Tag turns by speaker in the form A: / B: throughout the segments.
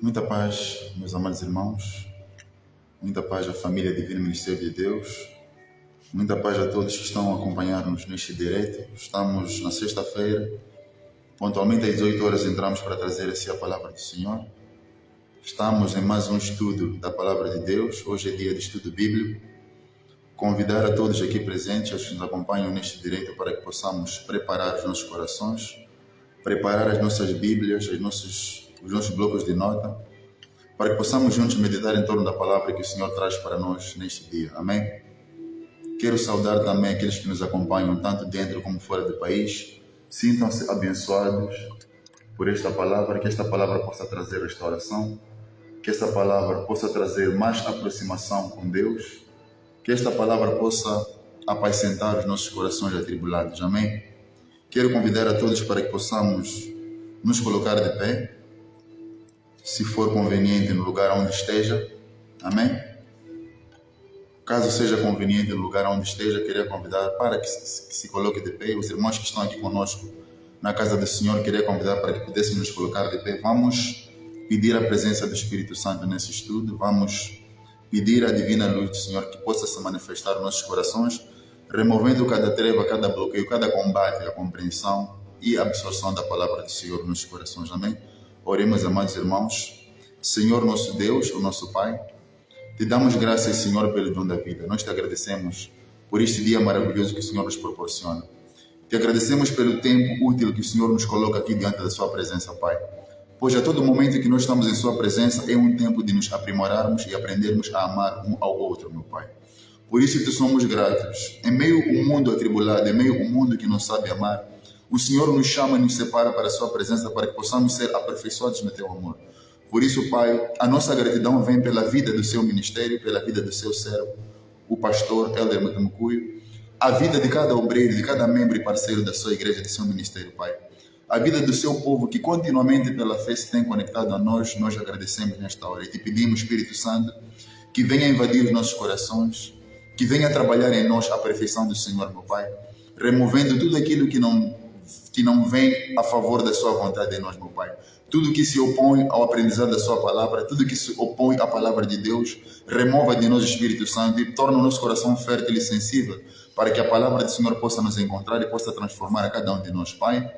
A: Muita paz, meus amados irmãos, muita paz à família Divino Ministério de Deus, muita paz a todos que estão a acompanhar-nos neste direto. Estamos na sexta-feira, pontualmente às 18 horas entramos para trazer assim a palavra do Senhor. Estamos em mais um estudo da palavra de Deus. Hoje é dia de estudo bíblico. Convidar a todos aqui presentes, aos que nos acompanham neste direito, para que possamos preparar os nossos corações, preparar as nossas Bíblias, os nossos blocos de nota, para que possamos juntos meditar em torno da palavra que o Senhor traz para nós neste dia. Amém? Quero saudar também aqueles que nos acompanham, tanto dentro como fora do país. Sintam-se abençoados por esta palavra, que esta palavra possa trazer restauração, que esta palavra possa trazer mais aproximação com Deus, que esta palavra possa apacentar os nossos corações atribulados. Amém? Quero convidar a todos para que possamos nos colocar de pé, se for conveniente no lugar onde esteja. Amém? Caso seja conveniente no lugar onde esteja, queria convidar para que se coloque de pé. Os irmãos que estão aqui conosco na casa do Senhor, queria convidar para que pudéssemos nos colocar de pé. Vamos pedir a presença do Espírito Santo nesse estudo. Vamos pedir a divina luz do Senhor que possa se manifestar nos nossos corações, removendo cada treva, cada bloqueio, cada combate, a compreensão e a absorção da palavra do Senhor nos nossos corações. Amém? Oremos, amados irmãos. Senhor nosso Deus, o nosso Pai, te damos graças, Senhor, pelo dom da vida. Nós te agradecemos por este dia maravilhoso que o Senhor nos proporciona. Te agradecemos pelo tempo útil que o Senhor nos coloca aqui diante da sua presença, Pai. Pois a todo momento que nós estamos em sua presença é um tempo de nos aprimorarmos e aprendermos a amar um ao outro, meu Pai. Por isso te somos gratos. Em meio ao mundo atribulado, em meio ao mundo que não sabe amar, o Senhor nos chama e nos separa para a sua presença para que possamos ser aperfeiçoados no teu amor. Por isso, Pai, a nossa gratidão vem pela vida do seu ministério, pela vida do seu servo, o pastor Helder Mutamucuio, a vida de cada obreiro, de cada membro e parceiro da sua igreja, do seu ministério, Pai. A vida do seu povo que continuamente pela fé se tem conectado a nós, nós agradecemos nesta hora e te pedimos, Espírito Santo, que venha invadir os nossos corações, que venha trabalhar em nós a perfeição do Senhor, meu Pai, removendo tudo aquilo que não vem a favor da sua vontade em nós, meu Pai. Tudo que se opõe ao aprendizado da sua palavra, tudo que se opõe à palavra de Deus, remova de nós o Espírito Santo e torna o nosso coração fértil e sensível para que a palavra do Senhor possa nos encontrar e possa transformar a cada um de nós, Pai.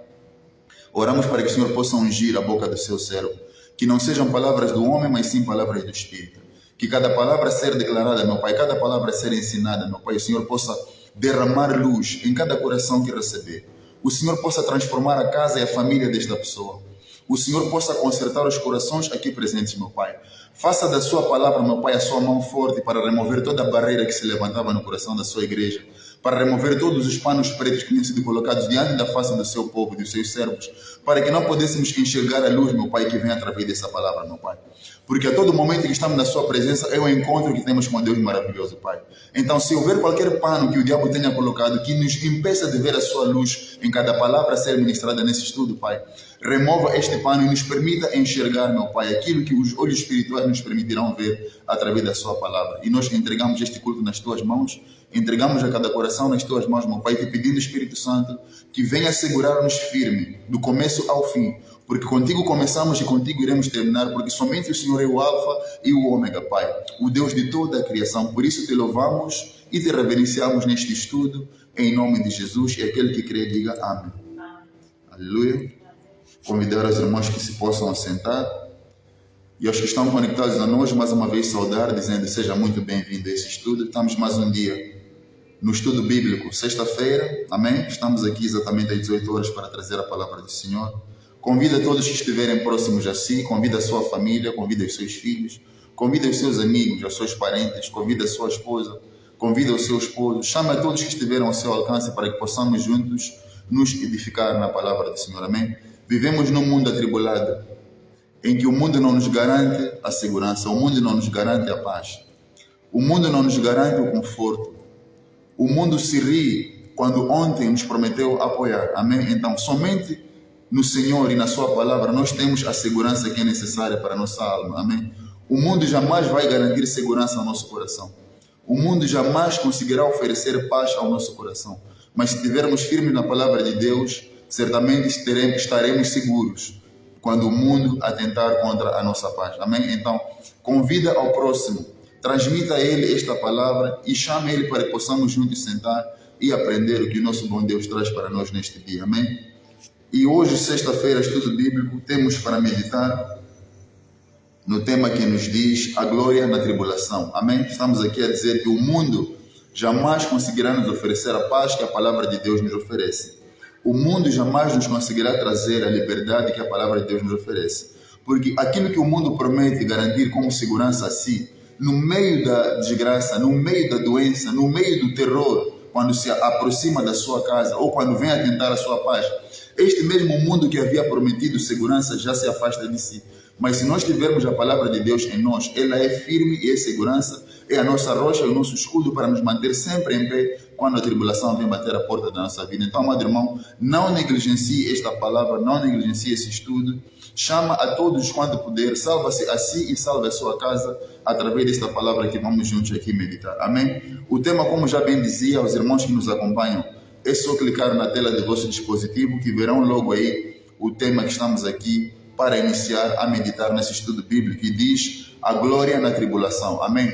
A: Oramos para que o Senhor possa ungir a boca do seu servo, que não sejam palavras do homem, mas sim palavras do Espírito. Que cada palavra ser declarada, meu Pai, cada palavra ser ensinada, meu Pai, o Senhor possa derramar luz em cada coração que receber. O Senhor possa transformar a casa e a família desta pessoa. O Senhor possa consertar os corações aqui presentes, meu Pai. Faça da sua palavra, meu Pai, a sua mão forte para remover toda a barreira que se levantava no coração da sua igreja, para remover todos os panos pretos que tinham sido colocados diante da face do seu povo, dos seus servos, para que não pudéssemos enxergar a luz, meu Pai, que vem através dessa palavra, meu Pai. Porque a todo momento que estamos na sua presença é o encontro que temos com Deus maravilhoso, Pai. Então, se houver qualquer pano que o diabo tenha colocado que nos impeça de ver a sua luz em cada palavra a ser ministrada nesse estudo, Pai, remova este pano e nos permita enxergar, meu Pai, aquilo que os olhos espirituais nos permitirão ver através da sua palavra. E nós entregamos este culto nas tuas mãos, entregamos a cada coração nas tuas mãos, meu Pai, te pedindo, Espírito Santo, que venha segurar-nos firme, do começo ao fim, porque contigo começamos e contigo iremos terminar, porque somente o Senhor é o Alfa e o Ômega, Pai, o Deus de toda a criação. Por isso te louvamos e te reverenciamos neste estudo, em nome de Jesus, e aquele que crê diga amém. Aleluia. Convidar os irmãos que se possam assentar e aos que estão conectados a nós, mais uma vez saudar, dizendo seja muito bem-vindo a esse estudo. Estamos mais um dia no estudo bíblico, sexta-feira, amém? Estamos aqui exatamente às 18 horas para trazer a palavra do Senhor. Convida todos que estiverem próximos a si, convida a sua família, convida os seus filhos, convida os seus amigos, os seus parentes, convida a sua esposa, convida o seu esposo, chama a todos que estiveram ao seu alcance para que possamos juntos nos edificar na palavra do Senhor, amém? Vivemos num mundo atribulado, em que o mundo não nos garante a segurança, o mundo não nos garante a paz, o mundo não nos garante o conforto, o mundo se ri quando ontem nos prometeu apoiar, amém? Então, somente no Senhor e na sua palavra nós temos a segurança que é necessária para a nossa alma, amém? O mundo jamais vai garantir segurança ao nosso coração, o mundo jamais conseguirá oferecer paz ao nosso coração, mas se estivermos firmes na palavra de Deus, certamente estaremos seguros, quando o mundo atentar contra a nossa paz. Amém? Então, convida ao próximo, transmita a ele esta palavra e chame ele para que possamos juntos sentar e aprender o que o nosso bom Deus traz para nós neste dia. Amém? E hoje, sexta-feira, estudo bíblico, temos para meditar no tema que nos diz a glória na tribulação. Amém? Estamos aqui a dizer que o mundo jamais conseguirá nos oferecer a paz que a palavra de Deus nos oferece. O mundo jamais nos conseguirá trazer a liberdade que a palavra de Deus nos oferece. Porque aquilo que o mundo promete garantir como segurança a si, no meio da desgraça, no meio da doença, no meio do terror, quando se aproxima da sua casa ou quando vem atentar a sua paz, este mesmo mundo que havia prometido segurança já se afasta de si. Mas se nós tivermos a palavra de Deus em nós, ela é firme e é segurança, é a nossa rocha, é o nosso escudo para nos manter sempre em pé quando a tribulação vem bater a porta da nossa vida. Então, amado irmão, não negligencie esta palavra, não negligencie esse estudo. Chama a todos quando puder, salva-se a si e salve a sua casa através desta palavra que vamos juntos aqui meditar. Amém? O tema, como já bem dizia aos irmãos que nos acompanham, é só clicar na tela do vosso dispositivo que verão logo aí o tema que estamos aqui para iniciar a meditar nesse estudo bíblico que diz a glória na tribulação. Amém?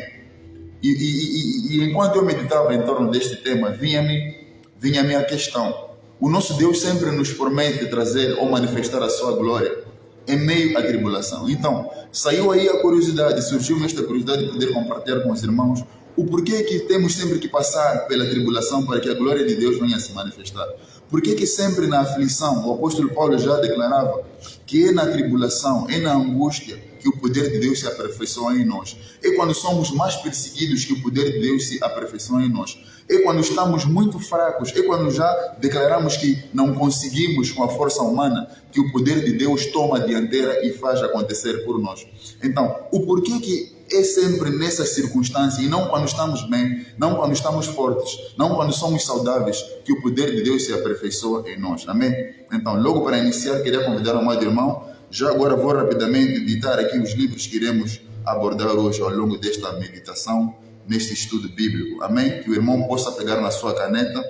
A: E enquanto eu meditava em torno deste tema, vinha-me a questão. O nosso Deus sempre nos promete trazer ou manifestar a sua glória em meio à tribulação. Então, saiu aí a curiosidade, surgiu esta curiosidade de poder compartilhar com os irmãos o porquê que temos sempre que passar pela tribulação para que a glória de Deus venha a se manifestar. Por que sempre na aflição, o apóstolo Paulo já declarava que é na tribulação, é na angústia que o poder de Deus se aperfeiçoa em nós. É quando somos mais perseguidos que o poder de Deus se aperfeiçoa em nós. É quando estamos muito fracos, é quando já declaramos que não conseguimos com a força humana, que o poder de Deus toma a dianteira e faz acontecer por nós. Então, o porquê que é sempre nessas circunstâncias e não quando estamos bem, não quando estamos fortes, não quando somos saudáveis, que o poder de Deus se aperfeiçoa em nós. Amém? Então, logo para iniciar, queria convidar o amado irmão. Já agora vou rapidamente ditar aqui os livros que iremos abordar hoje ao longo desta meditação, neste estudo bíblico. Amém? Que o irmão possa pegar na sua caneta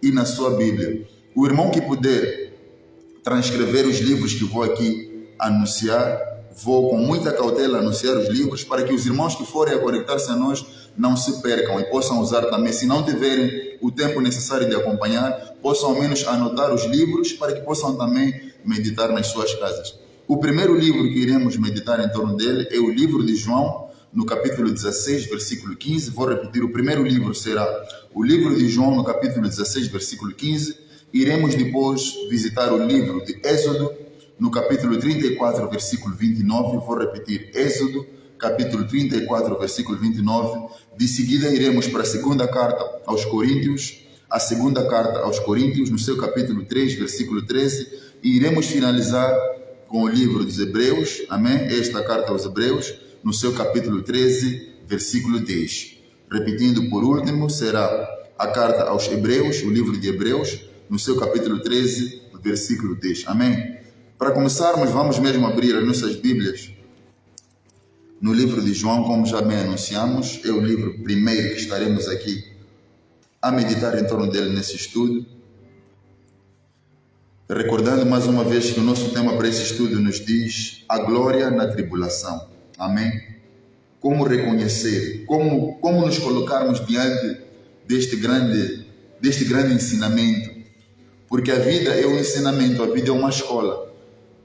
A: e na sua Bíblia. O irmão que puder transcrever os livros que vou aqui anunciar, vou com muita cautela anunciar os livros para que os irmãos que forem a conectar-se a nós não se percam e possam usar também, se não tiverem o tempo necessário de acompanhar, possam ao menos anotar os livros para que possam também meditar nas suas casas. O primeiro livro que iremos meditar em torno dele é o livro de João, no capítulo 16, versículo 15. Vou repetir, o primeiro livro será o livro de João, no capítulo 16, versículo 15. Iremos depois visitar o livro de Êxodo, no capítulo 34, versículo 29, vou repetir, Êxodo, capítulo 34, versículo 29. De seguida iremos para a segunda carta aos Coríntios, a segunda carta aos Coríntios, no seu capítulo 3, versículo 13, e iremos finalizar com o livro dos Hebreus, amém? Esta carta aos Hebreus, no seu capítulo 13, versículo 10. Repetindo por último, será a carta aos Hebreus, o livro de Hebreus, no seu capítulo 13, versículo 10, amém? Para começarmos, vamos mesmo abrir as nossas Bíblias no livro de João, como já bem anunciamos. É o livro primeiro que estaremos aqui a meditar em torno dele nesse estudo. Recordando mais uma vez que o nosso tema para esse estudo nos diz a glória na tribulação. Amém? Como reconhecer, como nos colocarmos diante deste grande ensinamento. Porque a vida é um ensinamento, a vida é uma escola.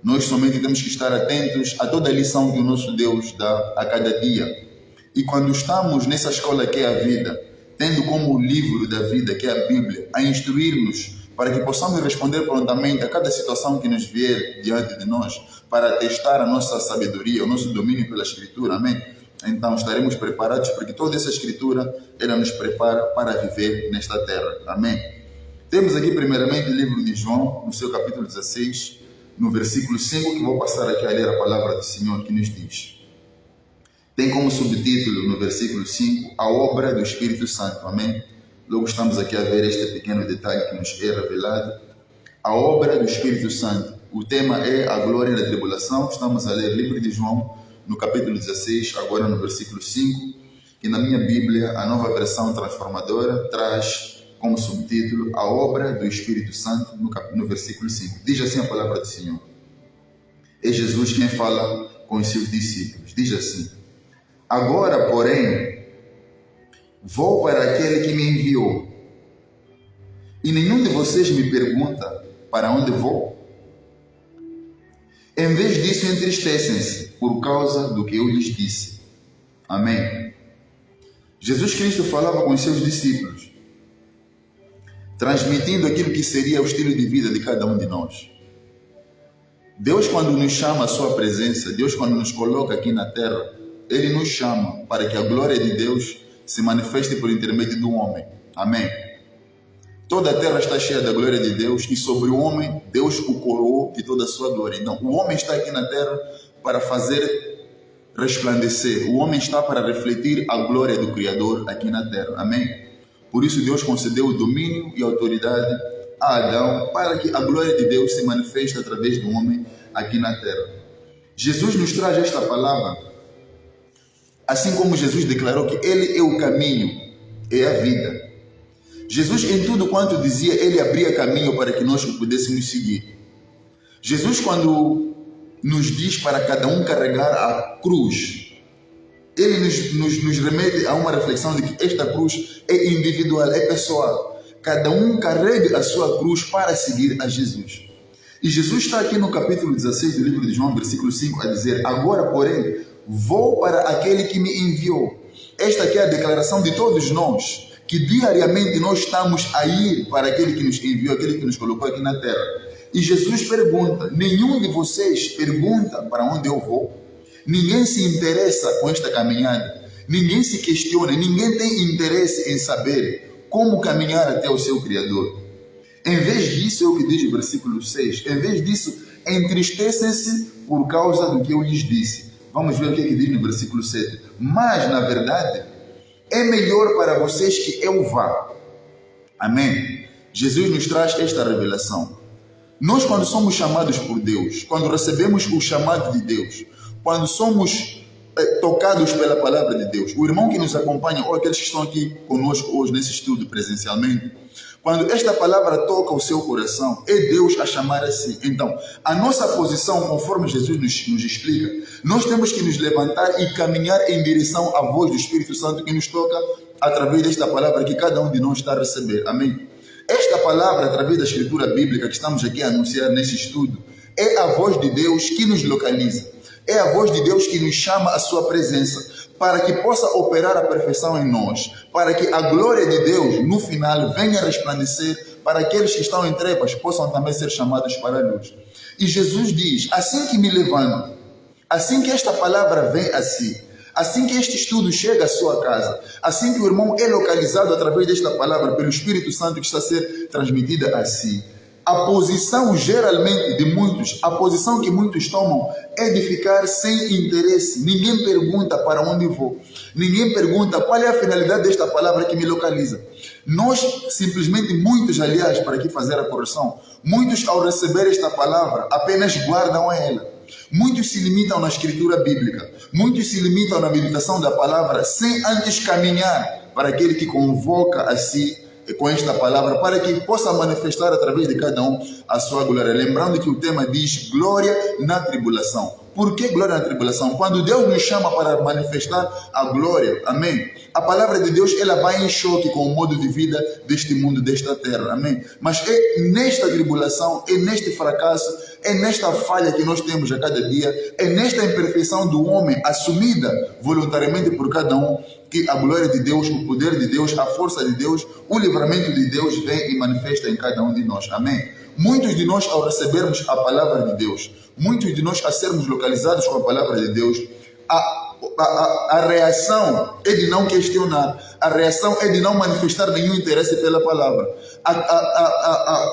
A: Nós somente temos que estar atentos a toda a lição que o nosso Deus dá a cada dia. E quando estamos nessa escola que é a vida, tendo como livro da vida, que é a Bíblia, a instruir-nos para que possamos responder prontamente a cada situação que nos vier diante de nós, para testar a nossa sabedoria, o nosso domínio pela Escritura, amém? Então estaremos preparados, porque toda essa Escritura, ela nos prepara para viver nesta terra, amém? Temos aqui primeiramente o livro de João, no seu capítulo 16, no versículo 5, que vou passar aqui a ler a palavra do Senhor, que nos diz. Tem como subtítulo, no versículo 5, a obra do Espírito Santo, amém? Logo estamos aqui a ver este pequeno detalhe que nos é revelado. A obra do Espírito Santo. O tema é a glória da tribulação. Estamos a ler o livro de João, no capítulo 16, agora no versículo 5. E na minha Bíblia, a nova versão transformadora, traz como subtítulo a obra do Espírito Santo, no versículo 5. Diz assim a palavra do Senhor. É Jesus quem fala com os seus discípulos. Diz assim: agora, porém, vou para aquele que me enviou. E nenhum de vocês me pergunta para onde vou. Em vez disso, entristecem-se por causa do que eu lhes disse. Amém. Jesus Cristo falava com os seus discípulos, transmitindo aquilo que seria o estilo de vida de cada um de nós. Deus, quando nos chama à sua presença, Deus, quando nos coloca aqui na terra, Ele nos chama para que a glória de Deus se manifeste por intermédio do homem. Amém. Toda a terra está cheia da glória de Deus e sobre o homem, Deus o coroou de toda a sua glória. Então, o homem está aqui na terra para fazer resplandecer. O homem está para refletir a glória do Criador aqui na terra. Amém? Por isso, Deus concedeu o domínio e a autoridade a Adão para que a glória de Deus se manifeste através do homem aqui na terra. Jesus nos traz esta palavra, assim como Jesus declarou que Ele é o caminho, é a vida. Jesus, em tudo quanto dizia, Ele abria caminho para que nós pudéssemos seguir. Jesus, quando nos diz para cada um carregar a cruz, Ele nos remete a uma reflexão de que esta cruz é individual, é pessoal. Cada um carrega a sua cruz para seguir a Jesus. E Jesus está aqui no capítulo 16 do livro de João, versículo 5, a dizer: agora, porém, vou para aquele que me enviou. Esta aqui é a declaração de todos nós, que diariamente nós estamos a ir para aquele que nos enviou, aquele que nos colocou aqui na terra. E Jesus pergunta: nenhum de vocês pergunta para onde eu vou? Ninguém se interessa com esta caminhada, ninguém se questiona, ninguém tem interesse em saber como caminhar até o seu Criador. Em vez disso, é o que diz o versículo 6, em vez disso, entristecem-se por causa do que eu lhes disse. Vamos ver o que ele diz no versículo 7. Mas, na verdade, é melhor para vocês que eu vá. Amém? Jesus nos traz esta revelação. Nós, quando somos chamados por Deus, quando recebemos o chamado de Deus, quando somos tocados pela palavra de Deus, o irmão que nos acompanha, ou aqueles que estão aqui conosco hoje nesse estudo presencialmente, quando esta palavra toca o seu coração, é Deus a chamar a si. Então, a nossa posição, conforme Jesus nos explica, nós temos que nos levantar e caminhar em direção à voz do Espírito Santo que nos toca através desta palavra que cada um de nós está a receber. Amém? Esta palavra, através da escritura bíblica que estamos aqui a anunciar nesse estudo, é a voz de Deus que nos localiza. É a voz de Deus que nos chama à sua presença, para que possa operar a perfeição em nós, para que a glória de Deus, no final, venha resplandecer, para aqueles que estão em trevas possam também ser chamados para a luz. E Jesus diz: assim que me levanto, assim que esta palavra vem a si, assim que este estudo chega à sua casa, assim que o irmão é localizado através desta palavra pelo Espírito Santo que está a ser transmitida a si, a posição geralmente de muitos, a posição que muitos tomam é de ficar sem interesse. Ninguém pergunta para onde vou. Ninguém pergunta qual é a finalidade desta palavra que me localiza. Nós simplesmente, muitos aliás, para aqui fazer a correção, muitos ao receber esta palavra apenas guardam a ela. Muitos se limitam na escritura bíblica. Muitos se limitam na meditação da palavra sem antes caminhar para aquele que convoca a si com esta palavra, para que possa manifestar através de cada um a sua glória. Lembrando que o tema diz glória na tribulação. Por que glória na tribulação? Quando Deus nos chama para manifestar a glória, amém? A palavra de Deus, ela vai em choque com o modo de vida deste mundo, desta terra, amém? Mas é nesta tribulação, é neste fracasso, é nesta falha que nós temos a cada dia, é nesta imperfeição do homem assumida voluntariamente por cada um, que a glória de Deus, o poder de Deus, a força de Deus, o livramento de Deus vem e manifesta em cada um de nós, amém? Muitos de nós, ao recebermos a palavra de Deus, muitos de nós a sermos localizados com a palavra de Deus, a reação é de não questionar, a reação é de não manifestar nenhum interesse pela palavra.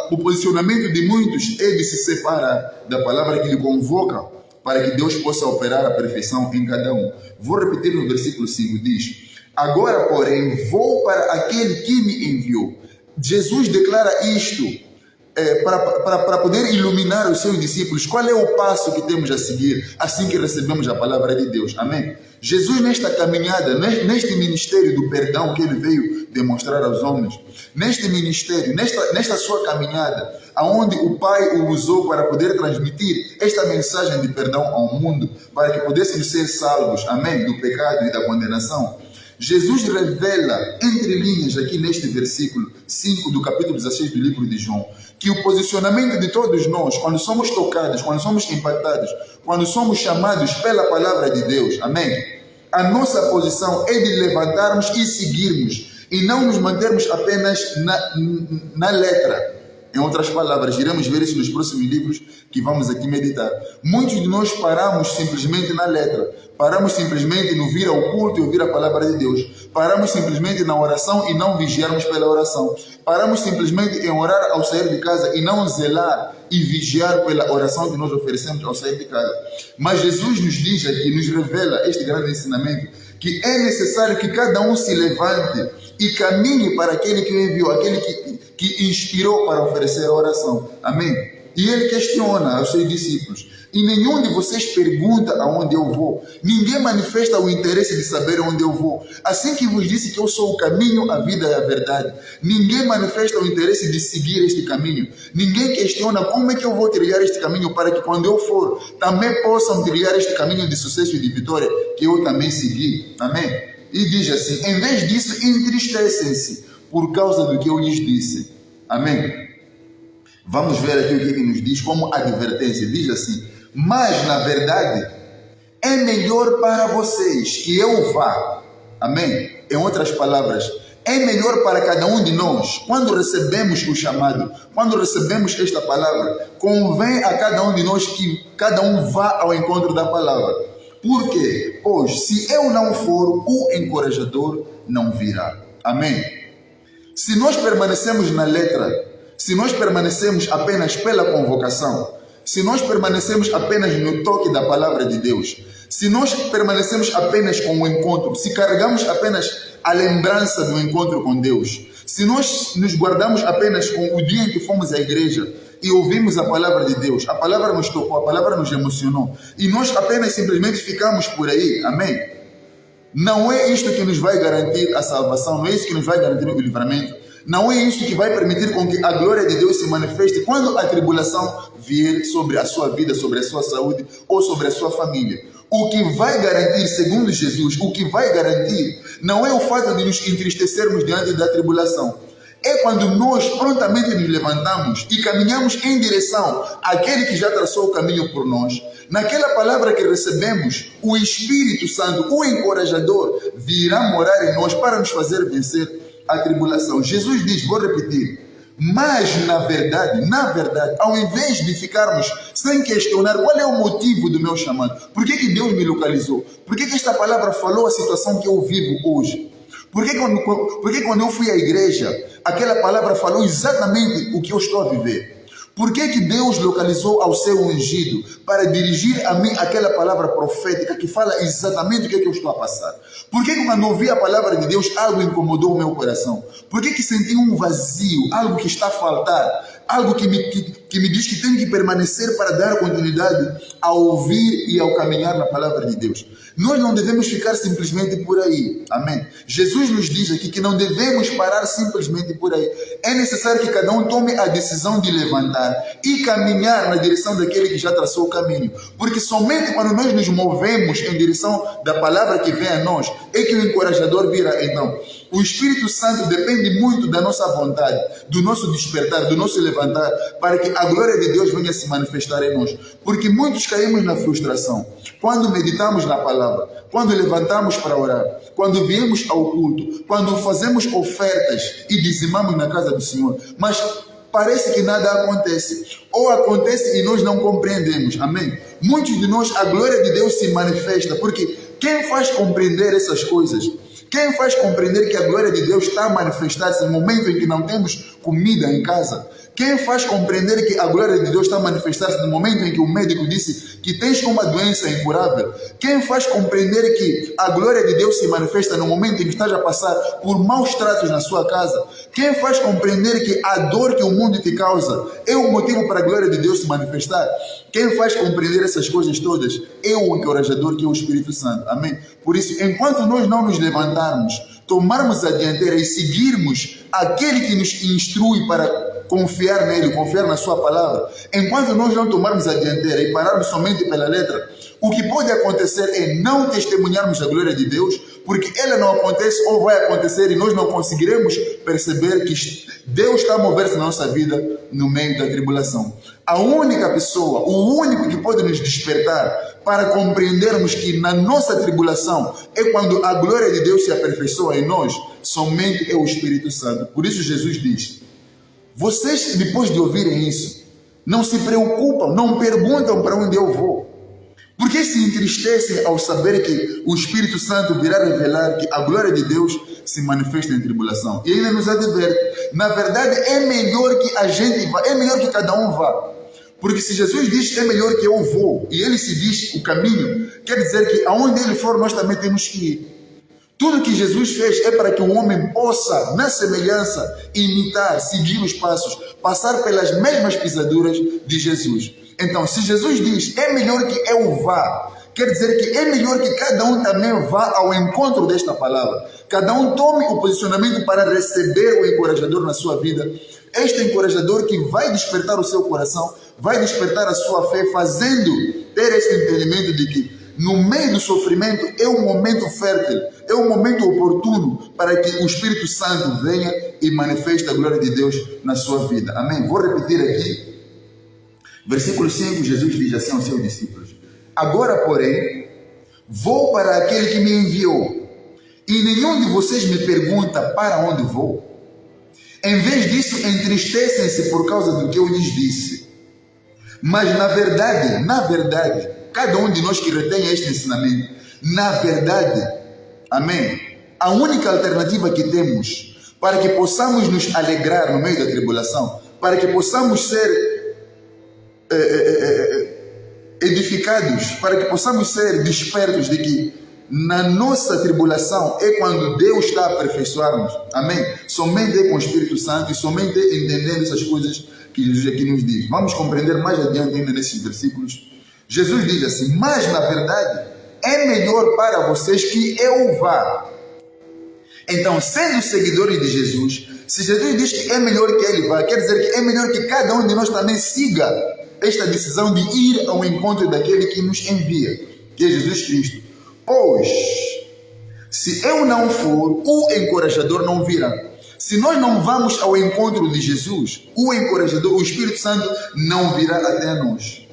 A: O posicionamento de muitos é de se separar da palavra que lhe convoca para que Deus possa operar a perfeição em cada um. Vou repetir no versículo 5, diz: agora, porém, vou para aquele que me enviou. Jesus declara isto para poder iluminar os seus discípulos, qual é o passo que temos a seguir assim que recebemos a palavra de Deus. Amém? Jesus, nesta caminhada, neste ministério do perdão que ele veio demonstrar aos homens, neste ministério, nesta sua caminhada, aonde o Pai o usou para poder transmitir esta mensagem de perdão ao mundo, para que pudéssemos ser salvos, amém, do pecado e da condenação, Jesus revela, entre linhas, aqui neste versículo 5 do capítulo 16 do livro de João, que o posicionamento de todos nós, quando somos tocados, quando somos impactados, quando somos chamados pela palavra de Deus, amém? A nossa posição é de levantarmos e seguirmos, e não nos mantermos apenas na letra. Em outras palavras, iremos ver isso nos próximos livros que vamos aqui meditar. Muitos de nós paramos simplesmente na letra. Paramos simplesmente no vir ao culto e ouvir a palavra de Deus. Paramos simplesmente na oração e não vigiarmos pela oração. Paramos simplesmente em orar ao sair de casa e não zelar e vigiar pela oração que nós oferecemos ao sair de casa. Mas Jesus nos diz aqui, nos revela este grande ensinamento, que é necessário que cada um se levante e caminhe para aquele que o enviou, aquele que inspirou para oferecer a oração. Amém? E ele questiona aos seus discípulos: e nenhum de vocês pergunta aonde eu vou? Ninguém manifesta o interesse de saber onde eu vou. Assim que vos disse que eu sou o caminho, a vida e a verdade. Ninguém manifesta o interesse de seguir este caminho. Ninguém questiona como é que eu vou trilhar este caminho para que quando eu for, também possam trilhar este caminho de sucesso e de vitória que eu também segui. Amém? E diz assim: em vez disso, entristecem-se por causa do que eu lhes disse. Amém? Vamos ver aqui o que ele nos diz como advertência. Diz assim: mas na verdade é melhor para vocês que eu vá. Amém? Em outras palavras, é melhor para cada um de nós, quando recebemos o chamado, quando recebemos esta palavra, convém a cada um de nós que cada um vá ao encontro da palavra. Por quê? Pois se eu não for, o encorajador não virá. Amém? Se nós permanecemos na letra, se nós permanecemos apenas pela convocação, se nós permanecemos apenas no toque da palavra de Deus, se nós permanecemos apenas com o encontro, se carregamos apenas a lembrança do encontro com Deus, se nós nos guardamos apenas com o dia em que fomos à igreja e ouvimos a palavra de Deus, a palavra nos tocou, a palavra nos emocionou, e nós apenas simplesmente ficamos por aí, amém? Não é isto que nos vai garantir a salvação, não é isso que nos vai garantir o livramento, não é isso que vai permitir com que a glória de Deus se manifeste quando a tribulação vier sobre a sua vida, sobre a sua saúde ou sobre a sua família. O que vai garantir, segundo Jesus, o que vai garantir não é o fato de nos entristecermos diante da tribulação. É quando nós prontamente nos levantamos e caminhamos em direção àquele que já traçou o caminho por nós. Naquela palavra que recebemos, o Espírito Santo, o encorajador, virá morar em nós para nos fazer vencer a tribulação. Jesus diz, vou repetir, mas na verdade, ao invés de ficarmos sem questionar qual é o motivo do meu chamado, por que Deus me localizou, por que esta palavra falou a situação que eu vivo hoje, por que quando eu fui à igreja, aquela palavra falou exatamente o que eu estou a viver. Por que Deus localizou ao seu ungido para dirigir a mim aquela palavra profética que fala exatamente o que eu estou a passar? Por que quando ouvi a palavra de Deus algo incomodou o meu coração? Por que senti um vazio, algo que está a faltar? Algo que me diz que tenho que permanecer para dar continuidade a ouvir e ao caminhar na palavra de Deus. Nós não devemos ficar simplesmente por aí. Amém? Jesus nos diz aqui que não devemos parar simplesmente por aí. É necessário que cada um tome a decisão de levantar e caminhar na direção daquele que já traçou o caminho. Porque somente quando nós nos movemos em direção da palavra que vem a nós, é que o encorajador virá. Então, o Espírito Santo depende muito da nossa vontade, do nosso despertar, do nosso levantar, para que a glória de Deus venha se manifestar em nós. Porque muitos caímos na frustração. Quando meditamos na palavra, quando levantamos para orar, quando viemos ao culto, quando fazemos ofertas e dizimamos na casa do Senhor, mas parece que nada acontece, ou acontece e nós não compreendemos, amém? Muitos de nós, a glória de Deus se manifesta, porque quem faz compreender essas coisas, quem faz compreender que a glória de Deus está a manifestar-se no momento em que não temos comida em casa? Quem faz compreender que a glória de Deus está a manifestar-se no momento em que o médico disse que tens uma doença incurável? Quem faz compreender que a glória de Deus se manifesta no momento em que estás a passar por maus tratos na sua casa? Quem faz compreender que a dor que o mundo te causa é o motivo para a glória de Deus se manifestar? Quem faz compreender essas coisas todas é o encorajador, que é o Espírito Santo. Amém? Por isso, enquanto nós não nos levantarmos, tomarmos a dianteira e seguirmos aquele que nos instrui para confiar nele, confiar na sua palavra, enquanto nós não tomarmos a dianteira e pararmos somente pela letra, o que pode acontecer é não testemunharmos a glória de Deus, porque ela não acontece ou vai acontecer e nós não conseguiremos perceber que Deus está a mover-se na nossa vida no meio da tribulação. A única pessoa, o único que pode nos despertar para compreendermos que na nossa tribulação é quando a glória de Deus se aperfeiçoa em nós, somente é o Espírito Santo. Por isso Jesus diz: vocês, depois de ouvirem isso, não se preocupam, não perguntam para onde eu vou. Porque se entristecem ao saber que o Espírito Santo virá revelar que a glória de Deus se manifesta em tribulação. E ainda nos adverte: na verdade é melhor que a gente vá, é melhor que cada um vá. Porque se Jesus diz é melhor que eu vou, e ele se diz o caminho, quer dizer que aonde ele for nós também temos que ir. Tudo que Jesus fez é para que o homem possa, na semelhança, imitar, seguir os passos, passar pelas mesmas pisaduras de Jesus. Então, se Jesus diz, é melhor que eu vá, quer dizer que é melhor que cada um também vá ao encontro desta palavra. Cada um tome o posicionamento para receber o encorajador na sua vida. Este encorajador que vai despertar o seu coração, vai despertar a sua fé, fazendo ter esse entendimento de que no meio do sofrimento é um momento fértil, é um momento oportuno para que o Espírito Santo venha e manifeste a glória de Deus na sua vida. Amém? Vou repetir aqui. Versículo 5, Jesus diz assim aos seus discípulos: agora, porém, vou para aquele que me enviou, e nenhum de vocês me pergunta para onde vou. Em vez disso, entristecem-se por causa do que eu lhes disse. Mas na verdade, cada um de nós que retém este ensinamento, na verdade, amém, a única alternativa que temos para que possamos nos alegrar no meio da tribulação, para que possamos ser edificados, para que possamos ser despertos de que na nossa tribulação é quando Deus está a aperfeiçoar-nos, amém? Somente é com o Espírito Santo e somente entendendo essas coisas que Jesus aqui nos diz. Vamos compreender mais adiante ainda nesses versículos. Jesus diz assim: mas na verdade é melhor para vocês que eu vá. Então, sendo seguidores de Jesus, se Jesus diz que é melhor que ele vá, quer dizer que é melhor que cada um de nós também siga esta decisão de ir ao encontro daquele que nos envia, que é Jesus Cristo. Pois, se eu não for, o encorajador não virá. Se nós não vamos ao encontro de Jesus, o encorajador, o Espírito Santo, não virá até nós.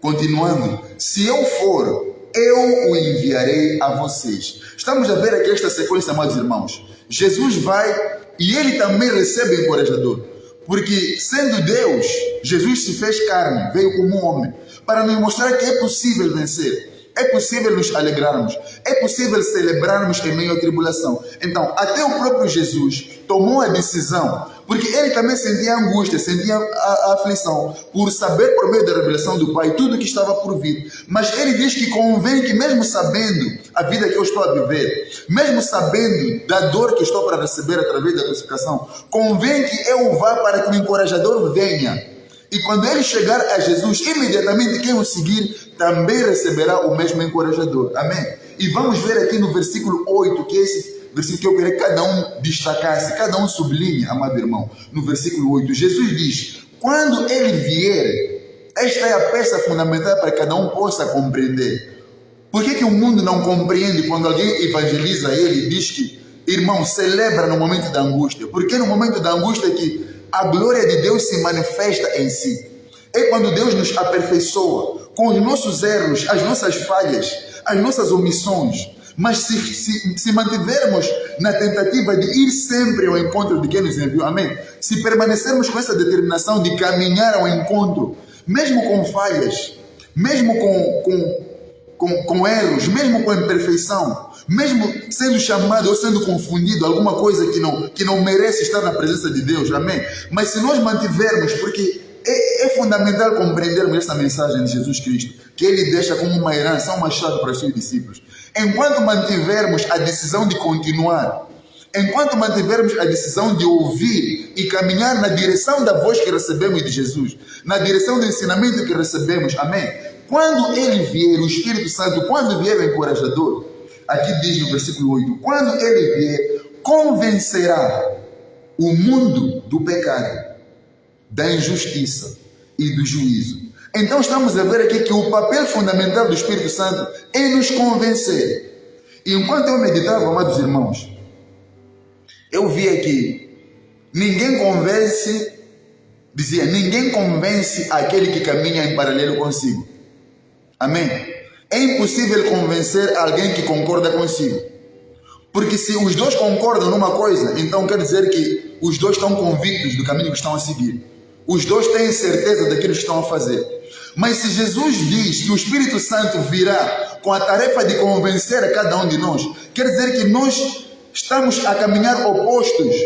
A: Continuando, se eu for, eu o enviarei a vocês. Estamos a ver aqui esta sequência, amados irmãos. Jesus vai e ele também recebe o encorajador. Porque, sendo Deus, Jesus se fez carne, veio como um homem, para nos mostrar que é possível vencer. É possível nos alegrarmos, é possível celebrarmos em meio à tribulação. Então, até o próprio Jesus tomou a decisão, porque ele também sentia angústia, sentia a aflição, por saber por meio da revelação do Pai tudo o que estava por vir. Mas ele diz que convém que, mesmo sabendo a vida que eu estou a viver, mesmo sabendo da dor que estou para receber através da crucificação, convém que eu vá para que o encorajador venha. E quando ele chegar a Jesus, imediatamente quem o seguir também receberá o mesmo encorajador. Amém? E vamos ver aqui no versículo 8, que é esse versículo que eu queria que cada um destacasse, cada um sublinhe, amado irmão. No versículo 8, Jesus diz: quando ele vier, esta é a peça fundamental para que cada um possa compreender. Por que o mundo não compreende quando alguém evangeliza ele e diz que, irmão, celebra no momento da angústia? Porque no momento da angústia é que a glória de Deus se manifesta em si. É quando Deus nos aperfeiçoa com os nossos erros, as nossas falhas, as nossas omissões. Mas se mantivermos na tentativa de ir sempre ao encontro de quem nos enviou, amém? Se permanecermos com essa determinação de caminhar ao encontro, mesmo com falhas, mesmo com erros, mesmo com imperfeição, mesmo sendo chamado ou sendo confundido, alguma coisa que não merece estar na presença de Deus, amém? Mas se nós mantivermos, porque é fundamental compreendermos esta mensagem de Jesus Cristo, que Ele deixa como uma herança, uma chave para os seus discípulos. Enquanto mantivermos a decisão de continuar, enquanto mantivermos a decisão de ouvir e caminhar na direção da voz que recebemos de Jesus, na direção do ensinamento que recebemos, amém? Quando Ele vier, o Espírito Santo, quando vier o encorajador, aqui diz no versículo 8, quando Ele vier, convencerá o mundo do pecado, da injustiça e do juízo. Então estamos a ver aqui que o papel fundamental do Espírito Santo é nos convencer. E enquanto eu meditava, amados irmãos, eu vi aqui, ninguém convence aquele que caminha em paralelo consigo. Amém? É impossível convencer alguém que concorda consigo. Porque se os dois concordam numa coisa, então quer dizer que os dois estão convictos do caminho que estão a seguir. Os dois têm certeza daquilo que estão a fazer. Mas se Jesus diz que o Espírito Santo virá com a tarefa de convencer a cada um de nós, quer dizer que nós estamos a caminhar opostos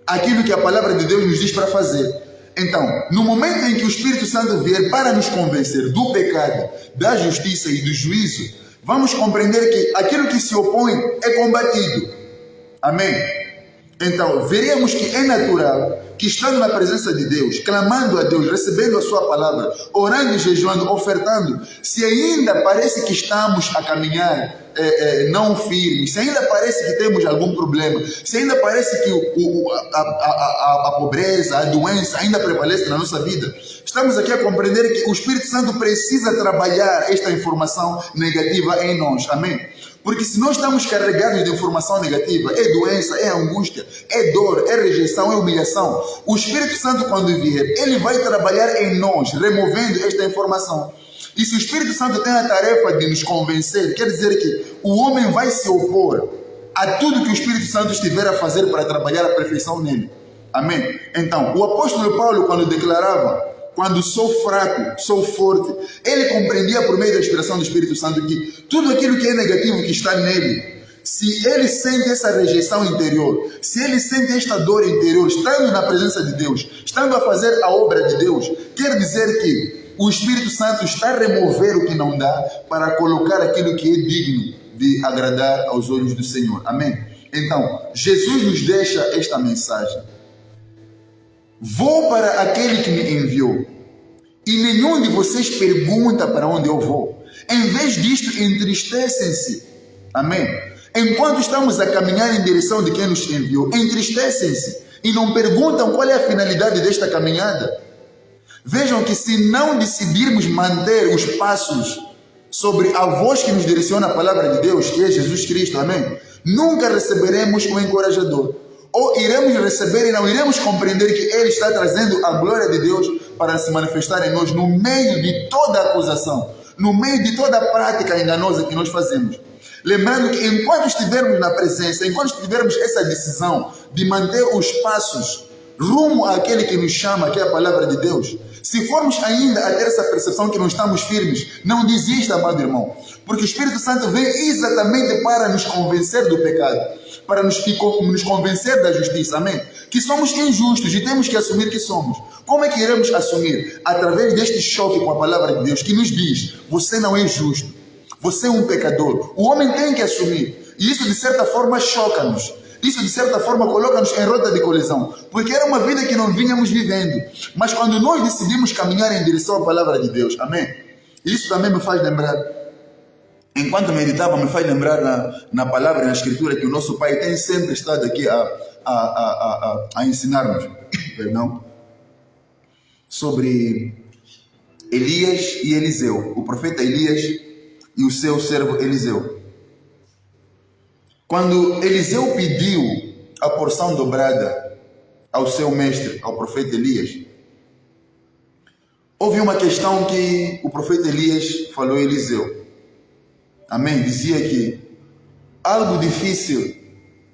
A: àquilo que a palavra de Deus nos diz para fazer. Então, no momento em que o Espírito Santo vier para nos convencer do pecado, da justiça e do juízo, vamos compreender que aquilo que se opõe é combatido. Amém? Então, veremos que é natural que, estando na presença de Deus, clamando a Deus, recebendo a sua palavra, orando e jejuando, ofertando, se ainda parece que estamos a caminhar não firmes, se ainda parece que temos algum problema, se ainda parece que a pobreza, a doença ainda prevalece na nossa vida, estamos aqui a compreender que o Espírito Santo precisa trabalhar esta informação negativa em nós. Amém? Porque se nós estamos carregados de informação negativa, é doença, é angústia, é dor, é rejeição, é humilhação, o Espírito Santo, quando vier, ele vai trabalhar em nós, removendo esta informação. E se o Espírito Santo tem a tarefa de nos convencer, quer dizer que o homem vai se opor a tudo que o Espírito Santo estiver a fazer para trabalhar a perfeição nele. Amém? Então, o apóstolo Paulo, quando declarava, quando sou fraco, sou forte, ele compreendia por meio da inspiração do Espírito Santo que tudo aquilo que é negativo que está nele, se ele sente essa rejeição interior, se ele sente esta dor interior, estando na presença de Deus, estando a fazer a obra de Deus, quer dizer que o Espírito Santo está a remover o que não dá para colocar aquilo que é digno de agradar aos olhos do Senhor. Amém? Então, Jesus nos deixa esta mensagem. Vou para aquele que me enviou, e nenhum de vocês pergunta para onde eu vou. Em vez disto, entristecem-se. Amém? Enquanto estamos a caminhar em direção de quem nos enviou, entristecem-se e não perguntam qual é a finalidade desta caminhada. Vejam que se não decidirmos manter os passos sobre a voz que nos direciona a palavra de Deus, que é Jesus Cristo, amém? Nunca receberemos o encorajador. Ou iremos receber e não iremos compreender que Ele está trazendo a glória de Deus para se manifestar em nós no meio de toda a acusação, no meio de toda a prática enganosa que nós fazemos. Lembrando que enquanto estivermos na presença, enquanto tivermos essa decisão de manter os passos rumo àquele que nos chama, que é a palavra de Deus, se formos ainda a ter essa percepção que não estamos firmes, não desista, amado irmão, porque o Espírito Santo vem exatamente para nos convencer do pecado, para nos convencer da justiça, amém? Que somos injustos e temos que assumir que somos. Como é que iremos assumir? Através deste choque com a palavra de Deus que nos diz, você não é justo, você é um pecador. O homem tem que assumir, e isso de certa forma choca-nos. Isso de certa forma coloca-nos em rota de colisão, porque era uma vida que não vínhamos vivendo. Mas quando nós decidimos caminhar em direção à palavra de Deus, amém? Isso também me faz lembrar, enquanto meditava, me faz lembrar na palavra e na escritura que o nosso Pai tem sempre estado aqui a ensinar-nos, perdão, sobre Elias e Eliseu, o profeta Elias e o seu servo Eliseu. Quando Eliseu pediu a porção dobrada ao seu mestre, ao profeta Elias, houve uma questão que o profeta Elias falou a Eliseu. Amém? Dizia que algo difícil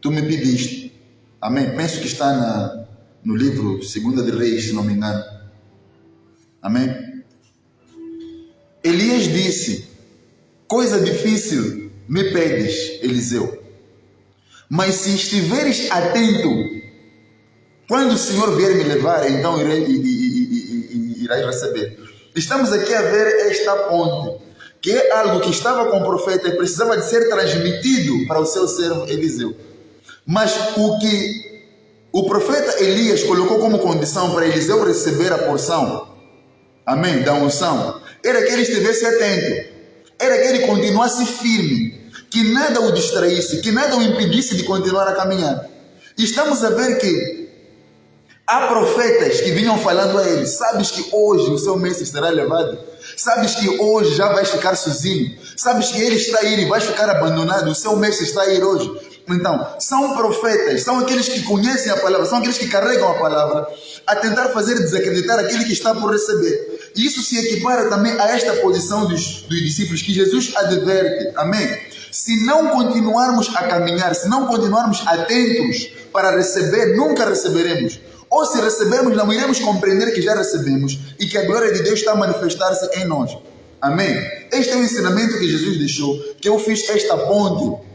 A: tu me pediste. Amém? Penso que está no livro 2 de Reis, se não me engano. Amém? Elias disse, coisa difícil me pedes, Eliseu? Mas se estiveres atento, quando o Senhor vier me levar, então irás receber. Estamos aqui a ver esta ponte, que é algo que estava com o profeta e precisava de ser transmitido para o seu servo Eliseu. Mas o que o profeta Elias colocou como condição para Eliseu receber a porção, amém, da unção, era que ele estivesse atento, era que ele continuasse firme, que nada o distraísse, que nada o impedisse de continuar a caminhar. E estamos a ver que há profetas que vinham falando a ele: sabes que hoje o seu mês será levado? Sabes que hoje já vais ficar sozinho? Sabes que ele está a ir e vais ficar abandonado? O seu mês está a ir hoje. Então, são profetas, são aqueles que conhecem a palavra, são aqueles que carregam a palavra, a tentar fazer desacreditar aquele que está por receber. E isso se equipara também a esta posição dos discípulos que Jesus adverte, amém? Se não continuarmos a caminhar, se não continuarmos atentos para receber, nunca receberemos. Ou se recebermos, não iremos compreender que já recebemos e que a glória de Deus está a manifestar-se em nós. Amém? Este é o ensinamento que Jesus deixou, que eu fiz esta ponte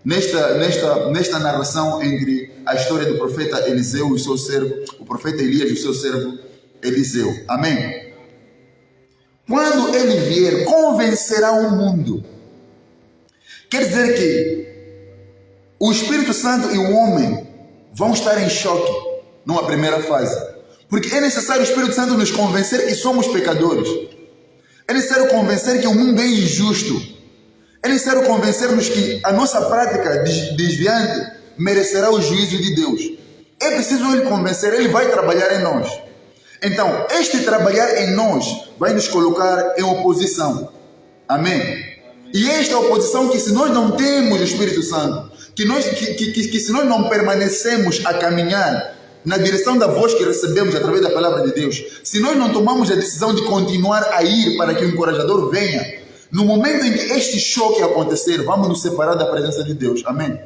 A: nesta narração entre a história do profeta Eliseu e o seu servo, o profeta Elias e o seu servo Eliseu. Amém? Quando ele vier, convencerá o mundo. Quer dizer que o Espírito Santo e o homem vão estar em choque numa primeira fase. Porque é necessário o Espírito Santo nos convencer que somos pecadores. É necessário convencer que o mundo é injusto. É necessário convencer-nos que a nossa prática desviante merecerá o juízo de Deus. É preciso ele convencer, ele vai trabalhar em nós. Então, este trabalhar em nós vai nos colocar em oposição. Amém? E esta oposição que se nós não temos o Espírito Santo, que se nós não permanecemos a caminhar na direção da voz que recebemos através da palavra de Deus, se nós não tomamos a decisão de continuar a ir para que o encorajador venha, no momento em que este choque acontecer, vamos nos separar da presença de Deus. Amém?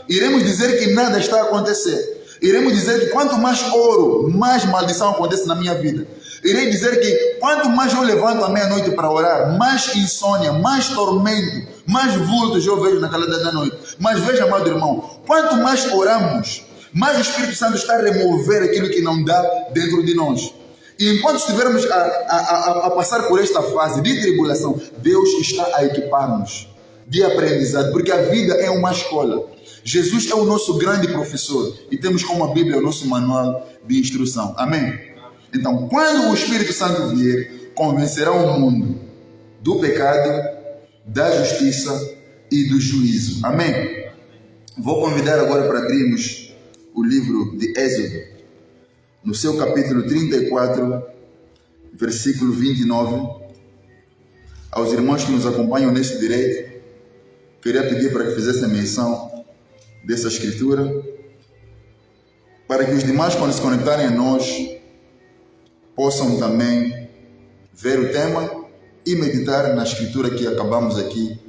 A: Iremos dizer que nada está a acontecer. Iremos dizer que quanto mais oro, mais maldição acontece na minha vida. Irei dizer que quanto mais eu levanto à meia-noite para orar, mais insônia, mais tormento, mais vultos eu vejo naquela da noite. Mas veja, amado irmão, quanto mais oramos, mais o Espírito Santo está a remover aquilo que não dá dentro de nós. E enquanto estivermos a passar por esta fase de tribulação, Deus está a equipar-nos de aprendizado, porque a vida é uma escola. Jesus é o nosso grande professor e temos como a Bíblia o nosso manual de instrução. Amém? Então, quando o Espírito Santo vier, convencerá o mundo do pecado, da justiça e do juízo. Amém? Vou convidar agora para abrirmos o livro de Êxodo, no seu capítulo 34, versículo 29. Aos irmãos que nos acompanham nesse direito, queria pedir para que fizessem menção dessa escritura, para que os demais, quando se conectarem a nós, possam também ver o tema e meditar na escritura que acabamos aqui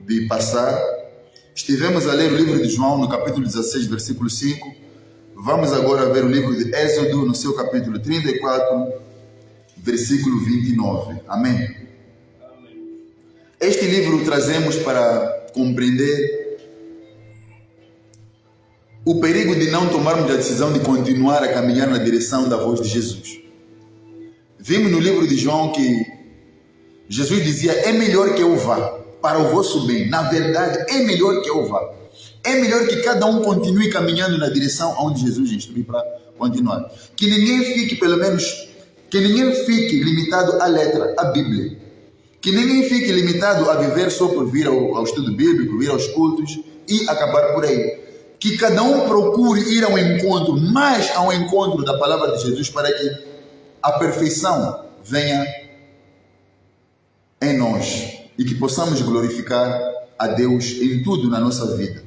A: de passar. Estivemos a ler o livro de João no capítulo 16, versículo 5. Vamos agora ver o livro de Êxodo no seu capítulo 34, versículo 29. Amém? Este livro trazemos para compreender o perigo de não tomarmos a decisão de continuar a caminhar na direção da voz de Jesus. Vimos no livro de João que Jesus dizia: é melhor que eu vá para o vosso bem. Na verdade, é melhor que eu vá. É melhor que cada um continue caminhando na direção onde Jesus instrui para continuar. Que ninguém fique, pelo menos, que ninguém fique limitado à letra, à Bíblia. Que ninguém fique limitado a viver só por vir ao estudo bíblico, vir aos cultos e acabar por aí. Que cada um procure ir ao encontro, mais ao encontro da palavra de Jesus, para que a perfeição venha em nós e que possamos glorificar a Deus em tudo na nossa vida.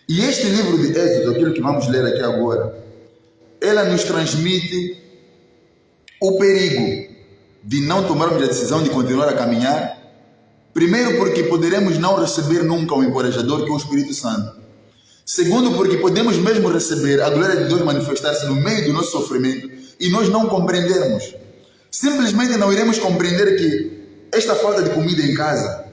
A: E este livro de Êxodo, aquilo que vamos ler aqui agora, ela nos transmite o perigo de não tomarmos a decisão de continuar a caminhar. Primeiro, porque poderemos não receber nunca o encorajador, que é o Espírito Santo. Segundo, porque podemos mesmo receber a glória de Deus manifestar-se no meio do nosso sofrimento e nós não compreendermos. Simplesmente não iremos compreender que esta falta de comida em casa,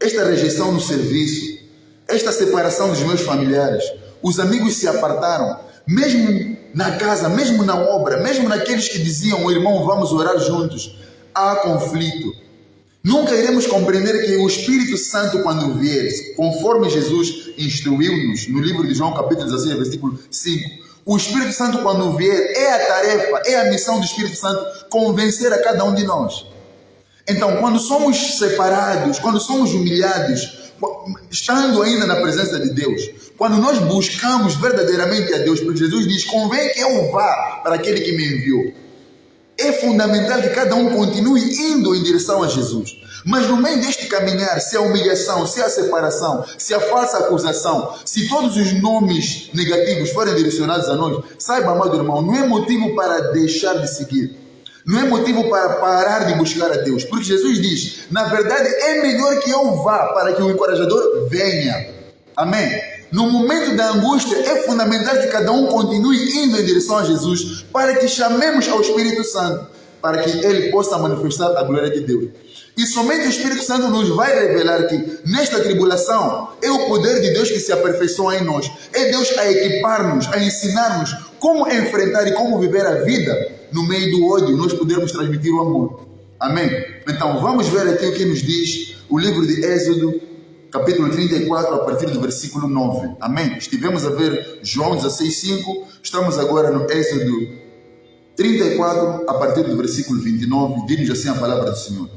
A: esta rejeição no serviço, esta separação dos meus familiares, os amigos se apartaram, mesmo na casa, mesmo na obra, mesmo naqueles que diziam, irmão, vamos orar juntos, há conflito. Nunca iremos compreender que o Espírito Santo, quando vier, conforme Jesus instruiu-nos no livro de João, capítulo 16, versículo 5, o Espírito Santo, quando vier, é a tarefa, é a missão do Espírito Santo convencer a cada um de nós. Então, quando somos separados, quando somos humilhados, estando ainda na presença de Deus, quando nós buscamos verdadeiramente a Deus, porque Jesus diz, convém que eu vá para aquele que me enviou. É fundamental que cada um continue indo em direção a Jesus. Mas no meio deste caminhar, se a humilhação, se a separação, se a falsa acusação, se todos os nomes negativos forem direcionados a nós, saiba, amado irmão, não é motivo para deixar de seguir. Não é motivo para parar de buscar a Deus. Porque Jesus diz, na verdade, é melhor que eu vá para que o encorajador venha. Amém? No momento da angústia, é fundamental que cada um continue indo em direção a Jesus para que chamemos ao Espírito Santo, para que ele possa manifestar a glória de Deus. E somente o Espírito Santo nos vai revelar que nesta tribulação é o poder de Deus que se aperfeiçoa em nós. É Deus a equipar-nos, a ensinar-nos como enfrentar e como viver a vida no meio do ódio, nós podermos transmitir o amor. Amém? Então vamos ver aqui o que nos diz o livro de Êxodo, capítulo 34, a partir do versículo 9. Amém? Estivemos a ver João 16:5, estamos agora no Êxodo 34, a partir do versículo 29, diz assim a palavra do Senhor.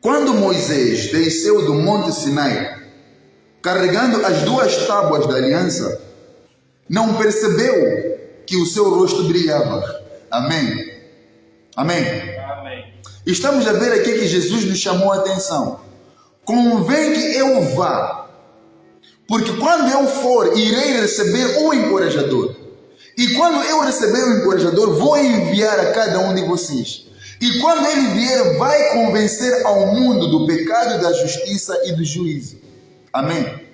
A: Quando Moisés desceu do monte Sinai, carregando as 2 tábuas da aliança, não percebeu que o seu rosto brilhava. Amém? Amém? Amém. Estamos a ver aqui que Jesus nos chamou a atenção. Convém que eu vá, porque quando eu for, irei receber um encorajador. E quando eu receber um encorajador, vou enviar a cada um de vocês. E quando ele vier, vai convencer ao mundo do pecado, da justiça e do juízo. Amém?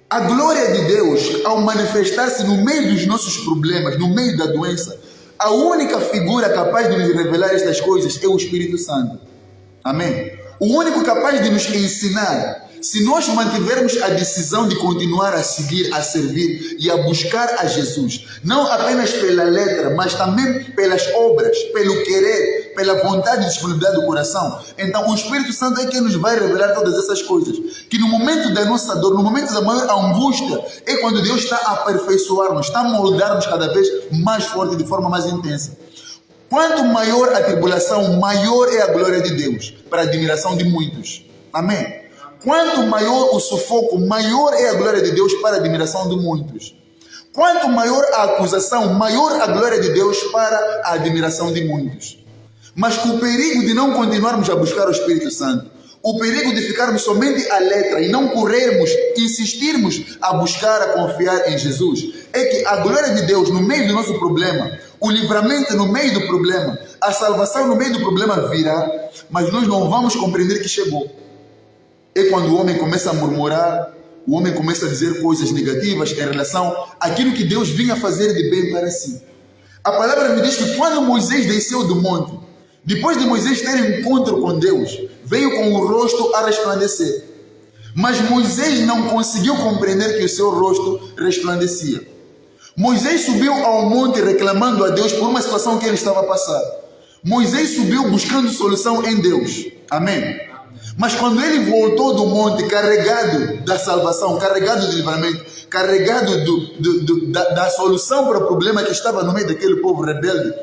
A: A glória de Deus, ao manifestar-se no meio dos nossos problemas, no meio da doença, a única figura capaz de nos revelar estas coisas é o Espírito Santo. Amém? O único capaz de nos ensinar, se nós mantivermos a decisão de continuar a seguir, a servir e a buscar a Jesus, não apenas pela letra, mas também pelas obras, pelo querer, pela vontade e disponibilidade do coração, então o Espírito Santo é quem nos vai revelar todas essas coisas. Que no momento da nossa dor, no momento da maior angústia, é quando Deus está a aperfeiçoar-nos, está a moldar-nos cada vez mais forte, de forma mais intensa. Quanto maior a tribulação, maior é a glória de Deus, para a admiração de muitos. Amém? Quanto maior o sufoco, maior é a glória de Deus para a admiração de muitos. Quanto maior a acusação, maior a glória de Deus para a admiração de muitos. Mas o perigo de não continuarmos a buscar o Espírito Santo, o perigo de ficarmos somente à letra e não corrermos, insistirmos a buscar, a confiar em Jesus, é que a glória de Deus no meio do nosso problema, o livramento no meio do problema, a salvação no meio do problema virá, mas nós não vamos compreender que chegou. É quando o homem começa a murmurar, o homem começa a dizer coisas negativas em relação àquilo que Deus vinha fazer de bem para si. A palavra me diz que quando Moisés desceu do monte, depois de Moisés ter um encontro com Deus, veio com o rosto a resplandecer. Mas Moisés não conseguiu compreender que o seu rosto resplandecia. Moisés subiu ao monte reclamando a Deus por uma situação que ele estava passando. Moisés subiu buscando solução em Deus. Amém? Mas quando ele voltou do monte carregado da salvação, carregado do livramento, carregado da solução para o problema que estava no meio daquele povo rebelde,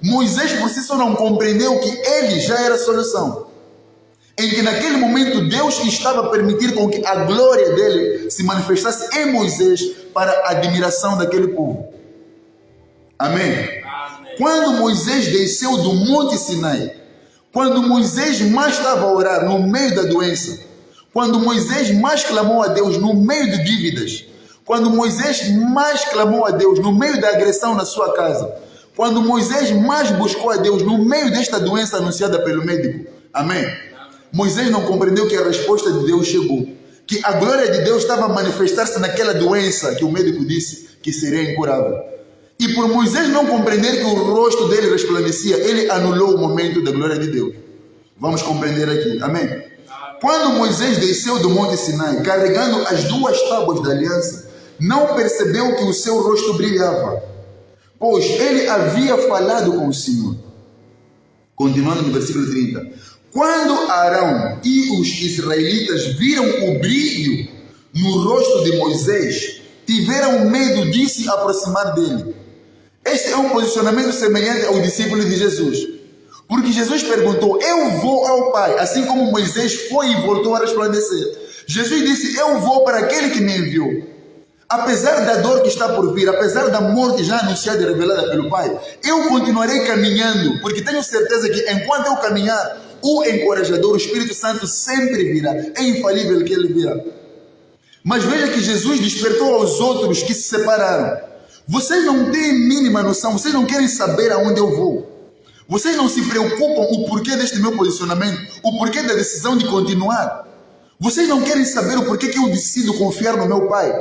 A: Moisés por si só não compreendeu que ele já era a solução. Em que naquele momento Deus estava a permitir com que a glória dele se manifestasse em Moisés para a admiração daquele povo. Amém? Amém. Quando Moisés desceu do monte Sinai, quando Moisés mais estava a orar no meio da doença, quando Moisés mais clamou a Deus no meio de dívidas, quando Moisés mais clamou a Deus no meio da agressão na sua casa, quando Moisés mais buscou a Deus no meio desta doença anunciada pelo médico, amém? Moisés não compreendeu que a resposta de Deus chegou, que a glória de Deus estava a manifestar-se naquela doença que o médico disse que seria incurável. E por Moisés não compreender que o rosto dele resplandecia, ele anulou o momento da glória de Deus. Vamos compreender aqui, amém? Quando Moisés desceu do Monte Sinai, carregando as 2 tábuas da aliança, não percebeu que o seu rosto brilhava, pois ele havia falado com o Senhor. Continuando no versículo 30. Quando Arão e os israelitas viram o brilho no rosto de Moisés, tiveram medo de se aproximar dele. Este é um posicionamento semelhante ao discípulo de Jesus. Porque Jesus perguntou: eu vou ao Pai, assim como Moisés foi e voltou a resplandecer. Jesus disse: eu vou para aquele que me enviou. Apesar da dor que está por vir, apesar da morte já anunciada e revelada pelo Pai, eu continuarei caminhando, porque tenho certeza que enquanto eu caminhar, o encorajador, o Espírito Santo sempre virá. É infalível que ele virá. Mas veja que Jesus despertou aos outros que se separaram. Vocês não têm mínima noção, vocês não querem saber aonde eu vou. Vocês não se preocupam o porquê deste meu posicionamento, o porquê da decisão de continuar. Vocês não querem saber o porquê que eu decido confiar no meu Pai.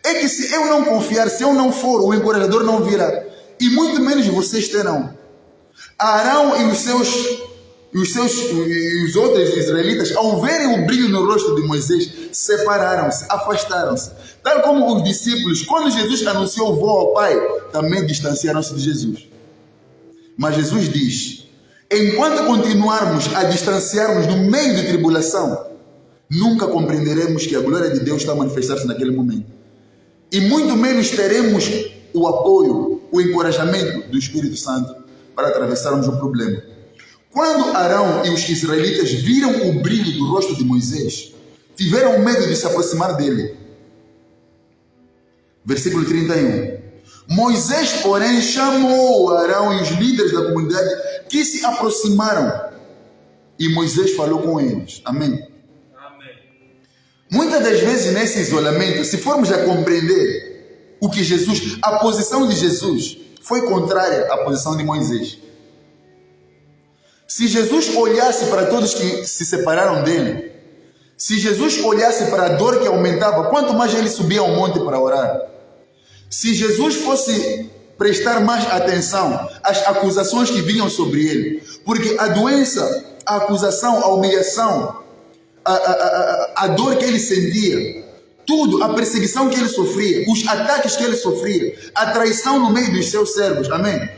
A: É que se eu não confiar, se eu não for, o encorajador não virá. E muito menos vocês terão. Arão e os outros israelitas, ao verem o brilho no rosto de Moisés, separaram-se, afastaram-se. Tal como os discípulos, quando Jesus anunciou o voo ao Pai, também distanciaram-se de Jesus. Mas Jesus diz: enquanto continuarmos a distanciar-nos no meio de tribulação, nunca compreenderemos que a glória de Deus está a manifestar-se naquele momento. E muito menos teremos o apoio, o encorajamento do Espírito Santo para atravessarmos o problema. Quando Arão e os israelitas viram o brilho do rosto de Moisés, tiveram medo de se aproximar dele. Versículo 31. Moisés, porém, chamou Arão e os líderes da comunidade que se aproximaram. E Moisés falou com eles. Amém. Muitas das vezes nesse isolamento, se formos a compreender o que Jesus, a posição de Jesus foi contrária à posição de Moisés. Se Jesus olhasse para todos que se separaram dele, se Jesus olhasse para a dor que aumentava, quanto mais ele subia ao monte para orar. Se Jesus fosse prestar mais atenção às acusações que vinham sobre ele, porque a doença, a acusação, a humilhação, a dor que ele sentia, tudo, a perseguição que ele sofria, os ataques que ele sofria, a traição no meio dos seus servos, amém?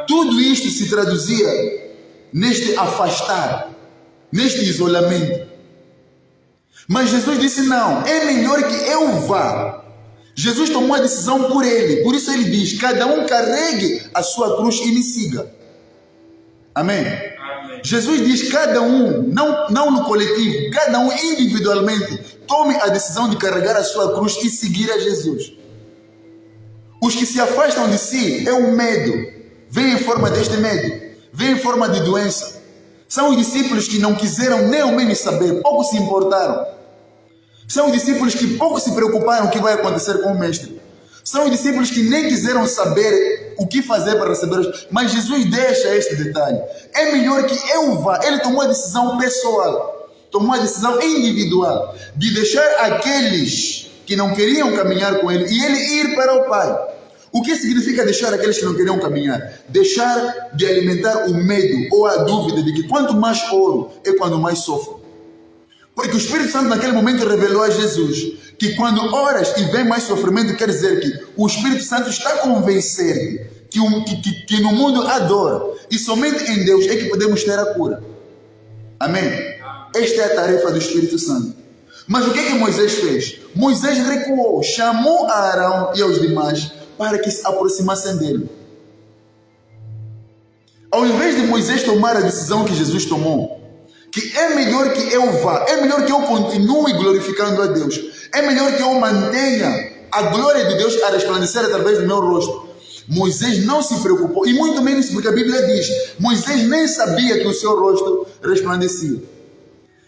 A: Tudo isto se traduzia neste afastar, neste isolamento. Mas Jesus disse: não, é melhor que eu vá. Jesus tomou a decisão por ele, por isso ele diz: cada um carregue a sua cruz e me siga. Amém? Jesus diz: cada um, não no coletivo, cada um individualmente, tome a decisão de carregar a sua cruz e seguir a Jesus. Os que se afastam de si é o medo, vem em forma deste medo, vem em forma de doença. São os discípulos que não quiseram nem ao menos saber, pouco se importaram. São os discípulos que pouco se preocuparam o que vai acontecer com o mestre. São os discípulos que nem quiseram saber o que fazer para receber os... Mas Jesus deixa este detalhe. É melhor que eu vá. Ele tomou a decisão pessoal, tomou a decisão individual de deixar aqueles que não queriam caminhar com ele e ele ir para o Pai. O que significa deixar aqueles que não queriam caminhar? Deixar de alimentar o medo ou a dúvida de que quanto mais oro é quando mais sofro. Porque o Espírito Santo naquele momento revelou a Jesus que quando oras e vem mais sofrimento, quer dizer que o Espírito Santo está a convencer que no mundo há dor e somente em Deus é que podemos ter a cura. Amém? Esta é a tarefa do Espírito Santo. Mas o que é que Moisés fez? Moisés recuou, chamou a Arão e aos demais para que se aproximassem dele. Ao invés de Moisés tomar a decisão que Jesus tomou, que é melhor que eu vá, é melhor que eu continue glorificando a Deus, é melhor que eu mantenha a glória de Deus a resplandecer através do meu rosto. Moisés não se preocupou, e muito menos porque a Bíblia diz, Moisés nem sabia que o seu rosto resplandecia.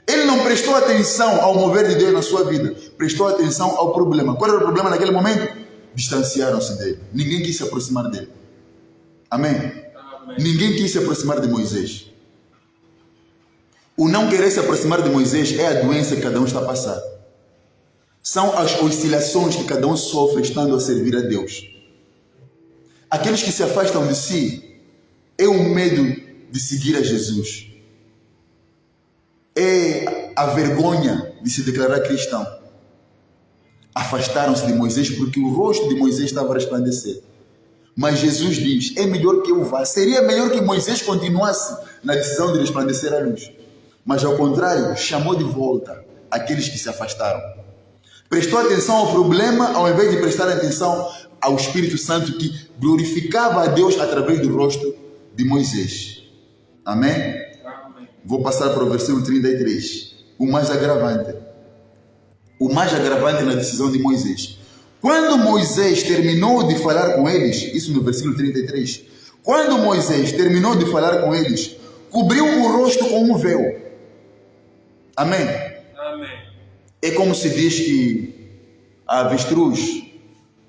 A: Ele não prestou atenção ao mover de Deus na sua vida, prestou atenção ao problema. Qual era o problema naquele momento? Distanciaram-se dele, ninguém quis se aproximar dele. Amém? Amém. Ninguém quis se aproximar de Moisés. O não querer se aproximar de Moisés é a doença que cada um está a passar. São as oscilações que cada um sofre estando a servir a Deus. Aqueles que se afastam de si é o medo de seguir a Jesus. É a vergonha de se declarar cristão. Afastaram-se de Moisés porque o rosto de Moisés estava a resplandecer. Mas Jesus diz, é melhor que eu vá. Seria melhor que Moisés continuasse na decisão de resplandecer a luz. Mas ao contrário, chamou de volta aqueles que se afastaram. Prestou atenção ao problema ao invés de prestar atenção ao Espírito Santo que glorificava a Deus através do rosto de Moisés. Amém?
B: Amém.
A: Vou passar para o versículo 33. O mais agravante. O mais agravante na decisão de Moisés. Quando Moisés terminou de falar com eles, isso no versículo 33, quando Moisés terminou de falar com eles, cobriu o rosto com um véu. Amém?
B: Amém.
A: É como se diz que a avestruz,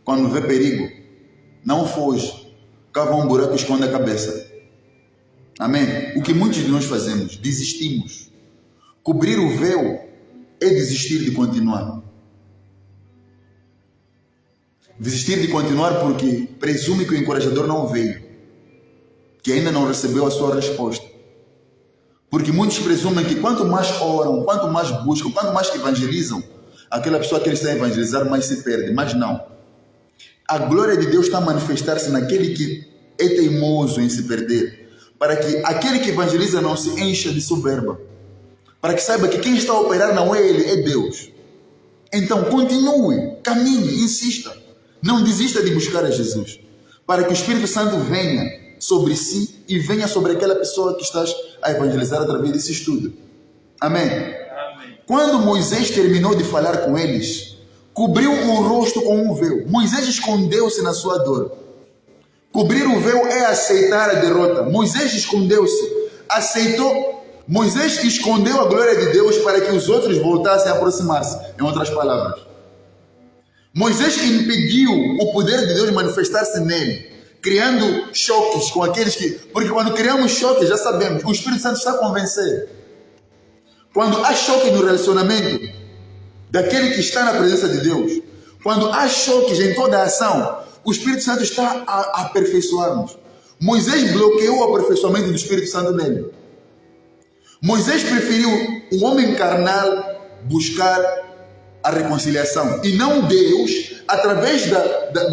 A: quando vê perigo, não foge, cava um buraco e esconde a cabeça. Amém? O que muitos de nós fazemos, desistimos. Cobrir o véu é desistir de continuar. Desistir de continuar porque presume que o encorajador não veio, que ainda não recebeu a sua resposta. Porque muitos presumem que quanto mais oram, quanto mais buscam, quanto mais evangelizam, aquela pessoa que eles estão a evangelizar mais se perde. Mas não. A glória de Deus está a manifestar-se naquele que é teimoso em se perder, para que aquele que evangeliza não se encha de soberba, para que saiba que quem está a operar não é ele, é Deus. Então continue, caminhe, insista. Não desista de buscar a Jesus, para que o Espírito Santo venha sobre si e venha sobre aquela pessoa que estás a evangelizar através desse estudo. Amém?
B: Amém.
A: Quando Moisés terminou de falar com eles, cobriu o rosto com um véu. Moisés escondeu-se na sua dor. Cobrir o véu é aceitar a derrota. Moisés escondeu-se, aceitou. Moisés escondeu a glória de Deus para que os outros voltassem a aproximar-se. Em outras palavras, Moisés impediu o poder de Deus manifestar-se nele, criando choques com aqueles que... Porque quando criamos choques, já sabemos, o Espírito Santo está a convencer. Quando há choque no relacionamento daquele que está na presença de Deus, quando há choques em toda a ação, o Espírito Santo está a aperfeiçoar-nos. Moisés bloqueou o aperfeiçoamento do Espírito Santo nele. Moisés preferiu o homem carnal buscar a reconciliação e não Deus, através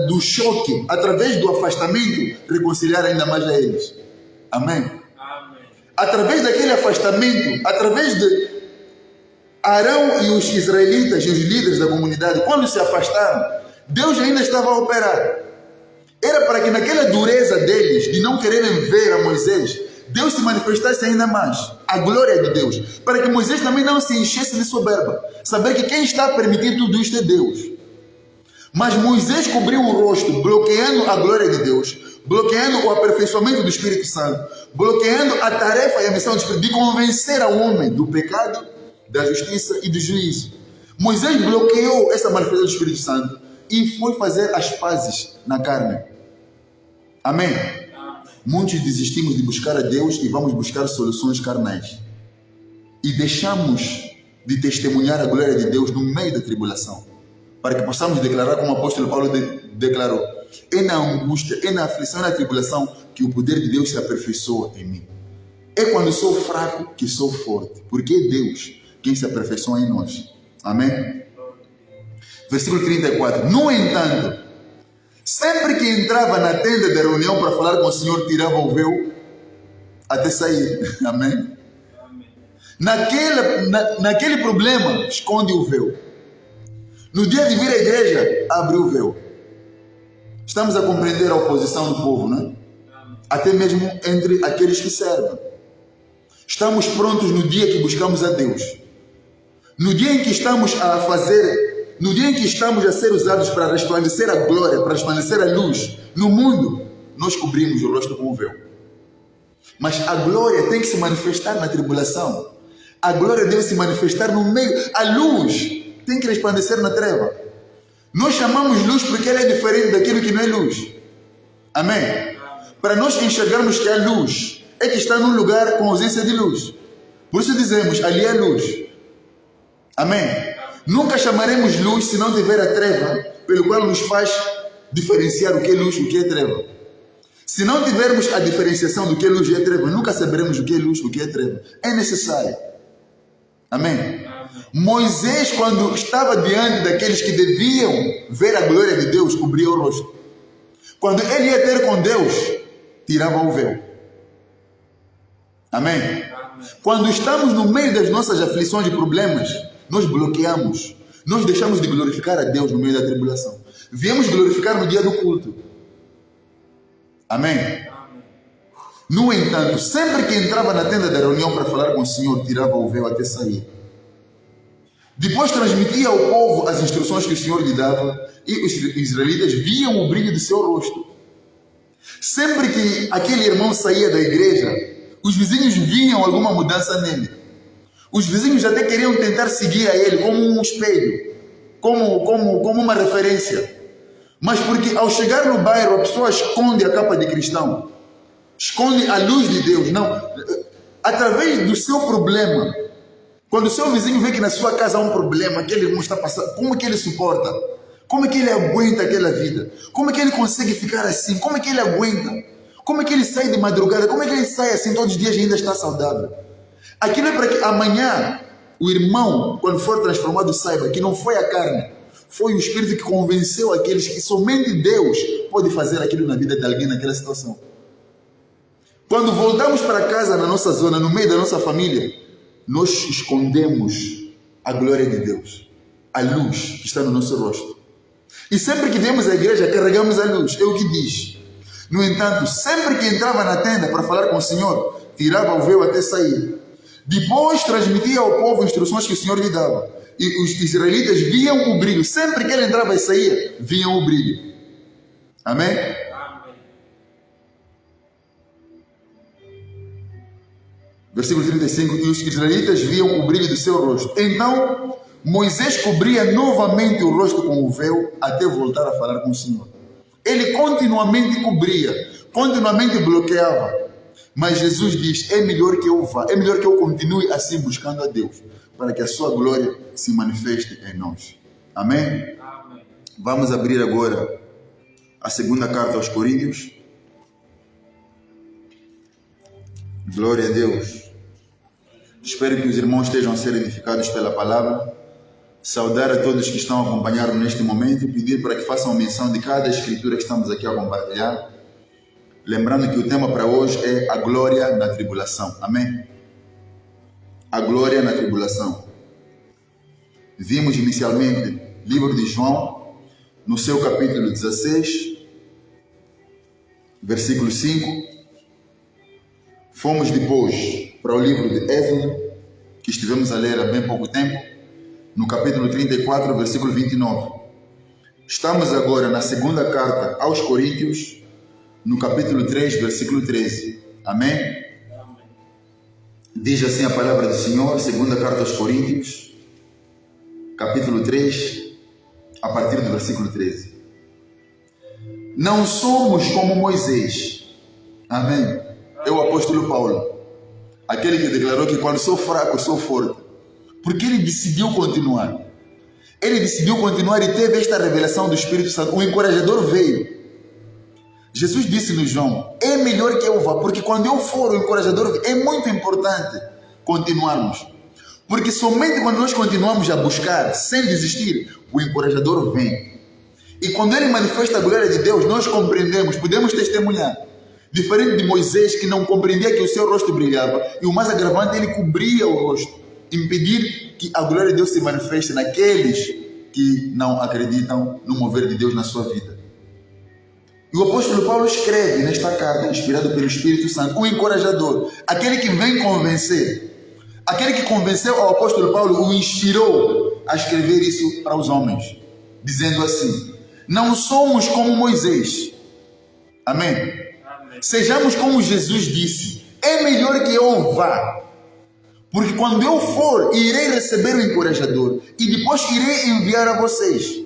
A: do choque, através do afastamento, reconciliar ainda mais a eles. Amém?
B: Amém.
A: Através daquele afastamento, através de Arão e os israelitas e os líderes da comunidade, quando se afastaram, Deus ainda estava a operar. Era para que naquela dureza deles, de não quererem ver a Moisés, Deus se manifestasse ainda mais, a glória de Deus, para que Moisés também não se enchesse de soberba, saber que quem está a permitir tudo isto é Deus. Mas Moisés cobriu o rosto, bloqueando a glória de Deus, bloqueando o aperfeiçoamento do Espírito Santo, bloqueando a tarefa e a missão do Espírito de convencer ao homem do pecado, da justiça e do juízo. Moisés bloqueou essa manifestação do Espírito Santo e foi fazer as pazes na carne. Amém? Muitos desistimos de buscar a Deus e vamos buscar soluções carnais. E deixamos de testemunhar a glória de Deus no meio da tribulação. Para que possamos declarar como o apóstolo Paulo declarou. É na angústia, é na aflição, é na tribulação que o poder de Deus se aperfeiçoa em mim. É quando sou fraco que sou forte. Porque é Deus quem se aperfeiçoa em nós. Amém? Versículo 34. No entanto, sempre que entrava na tenda da reunião para falar com o Senhor, tirava o véu até sair. Amém? Naquele problema, esconde o véu. No dia de vir à igreja, abre o véu. Estamos a compreender a oposição do povo, não é? Até mesmo entre aqueles que servem. Estamos prontos no dia que buscamos a Deus. No dia em que estamos a fazer, no dia em que estamos a ser usados para resplandecer a glória, para resplandecer a luz no mundo, nós cobrimos o rosto com o véu. Mas a glória tem que se manifestar na tribulação. A glória deve se manifestar no meio. A luz tem que resplandecer na treva. Nós chamamos luz porque ela é diferente daquilo que não é luz. Amém? Para nós enxergarmos que a luz é que está num lugar com ausência de luz. Por isso dizemos, ali é luz. Amém? Nunca chamaremos luz se não tiver a treva, pelo qual nos faz diferenciar o que é luz e o que é treva. Se não tivermos a diferenciação do que é luz e é treva, nunca saberemos o que é luz e o que é treva. É necessário. Amém? Moisés, quando estava diante daqueles que deviam ver a glória de Deus, cobria o rosto. Quando ele ia ter com Deus, tirava o véu. Amém? Quando estamos no meio das nossas aflições e problemas, nós bloqueamos. Nós deixamos de glorificar a Deus no meio da tribulação. Viemos glorificar no dia do culto. Amém? No entanto, sempre que entrava na tenda da reunião para falar com o Senhor, tirava o véu até sair. Depois transmitia ao povo as instruções que o Senhor lhe dava e os israelitas viam o brilho do seu rosto. Sempre que aquele irmão saía da igreja, os vizinhos viam alguma mudança nele. Os vizinhos até queriam tentar seguir a ele como um espelho, como uma referência. Mas porque ao chegar no bairro a pessoa esconde a capa de cristão, esconde a luz de Deus. Não, através do seu problema, quando o seu vizinho vê que na sua casa há um problema, aquele irmão está passando, como é que ele suporta? Como é que ele aguenta aquela vida? Como é que ele consegue ficar assim? Como é que ele aguenta? Como é que ele sai de madrugada? Como é que ele sai assim todos os dias e ainda está saudável? Aquilo é para que amanhã o irmão, quando for transformado, saiba que não foi a carne, foi o Espírito que convenceu aqueles que somente Deus pode fazer aquilo na vida de alguém naquela situação. Quando voltamos para casa, na nossa zona, no meio da nossa família, nós escondemos a glória de Deus, a luz que está no nosso rosto. E sempre que viemos à igreja, carregamos a luz, é o que diz. No entanto, sempre que entrava na tenda para falar com o Senhor, tirava o véu até sair. Depois transmitia ao povo instruções que o Senhor lhe dava. E os israelitas viam o brilho. Sempre que ele entrava e saía, viam o brilho. Amém?
B: Amém.
A: Versículo 35. E os israelitas viam o brilho do seu rosto. Então, Moisés cobria novamente o rosto com o véu até voltar a falar com o Senhor. Ele continuamente cobria, continuamente bloqueava. Mas Jesus diz, é melhor que eu vá, é melhor que eu continue assim buscando a Deus, para que a sua glória se manifeste em nós. Amém?
B: Amém.
A: Vamos abrir agora a segunda carta aos Coríntios. Glória a Deus. Espero que os irmãos estejam a ser edificados pela palavra. Saudar a todos que estão a acompanhar neste momento, pedir para que façam menção de cada escritura que estamos aqui a compartilhar. Lembrando que o tema para hoje é a glória na tribulação. Amém? A glória na tribulação. Vimos inicialmente livro de João, no seu capítulo 16, versículo 5. Fomos depois para o livro de Êxodo, que estivemos a ler há bem pouco tempo, no capítulo 34, versículo 29. Estamos agora na segunda carta aos Coríntios, no capítulo 3, versículo 13. Amém?
B: Amém.
A: Diz assim a palavra do Senhor, segunda carta aos Coríntios, capítulo 3, a partir do versículo 13. Não somos como Moisés. Amém? É o apóstolo Paulo, aquele que declarou que quando sou fraco, sou forte. Porque ele decidiu continuar. Ele decidiu continuar e teve esta revelação do Espírito Santo. O encorajador veio. Jesus disse no João, é melhor que eu vá, porque quando eu for, o encorajador vem. É muito importante continuarmos. Porque somente quando nós continuamos a buscar, sem desistir, o encorajador vem. E quando ele manifesta a glória de Deus, nós compreendemos, podemos testemunhar. Diferente de Moisés, que não compreendia que o seu rosto brilhava. E o mais agravante, ele cobria o rosto. Impedir que a glória de Deus se manifeste naqueles que não acreditam no mover de Deus na sua vida. E o apóstolo Paulo escreve nesta carta, inspirado pelo Espírito Santo, o encorajador, aquele que vem convencer, aquele que convenceu ao apóstolo Paulo, o inspirou a escrever isso para os homens, dizendo assim, não somos como Moisés. Amém?
B: Amém.
A: Sejamos como Jesus disse, é melhor que eu vá. Porque quando eu for, irei receber o encorajador e depois irei enviar a vocês.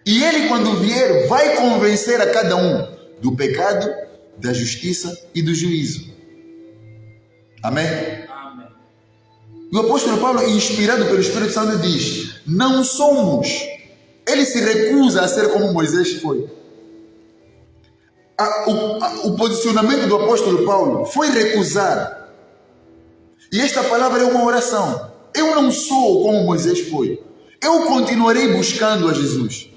A: E ele, quando vier, vai convencer a cada um do pecado, da justiça e do juízo. Amém?
B: Amém.
A: E o apóstolo Paulo, inspirado pelo Espírito Santo, diz, não somos. Ele se recusa a ser como Moisés foi. O posicionamento do apóstolo Paulo foi recusar. E esta palavra é uma oração. Eu não sou como Moisés foi. Eu continuarei buscando a Jesus.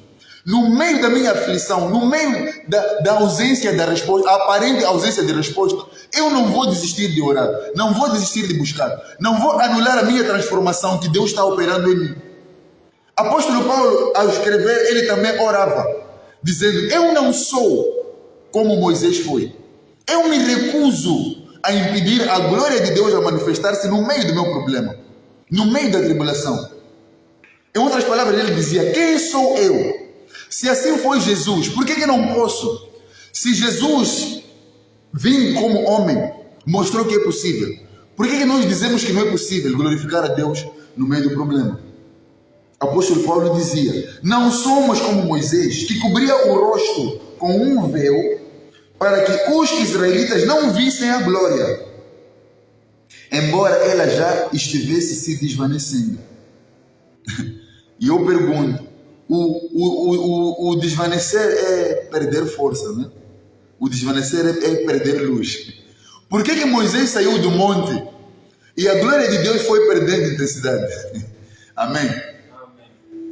A: No meio da minha aflição, no meio da ausência da resposta, a aparente ausência de resposta, eu não vou desistir de orar, não vou desistir de buscar, não vou anular a minha transformação que Deus está operando em mim. Apóstolo Paulo, ao escrever, ele também orava, dizendo: eu não sou como Moisés foi. Eu me recuso a impedir a glória de Deus a manifestar-se no meio do meu problema, no meio da tribulação. Em outras palavras, ele dizia: quem sou eu? Se assim foi Jesus, por que não posso? Se Jesus, vindo como homem, mostrou que é possível, por que nós dizemos que não é possível glorificar a Deus no meio do problema? Apóstolo Paulo dizia: não somos como Moisés, que cobria o rosto com um véu, para que os israelitas não vissem a glória, embora ela já estivesse se desvanecendo. E eu pergunto, o desvanecer é perder força, né? O desvanecer é perder luz. Por que Moisés saiu do monte e a glória de Deus foi perdendo intensidade? Amém?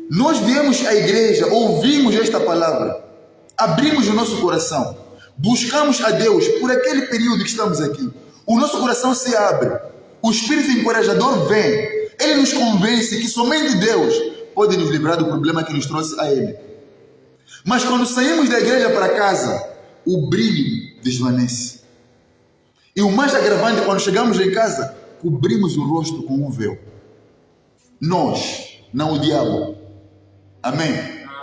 A: Nós viemos à igreja, ouvimos esta palavra, abrimos o nosso coração, buscamos a Deus por aquele período que estamos aqui. O nosso coração se abre, o Espírito encorajador vem, ele nos convence que somente Deus pode nos livrar do problema que nos trouxe a Ele. Mas quando saímos da igreja para casa, o brilho desvanece. E o mais agravante, quando chegamos em casa, cobrimos o rosto com um véu. Nós, não o diabo. Amém?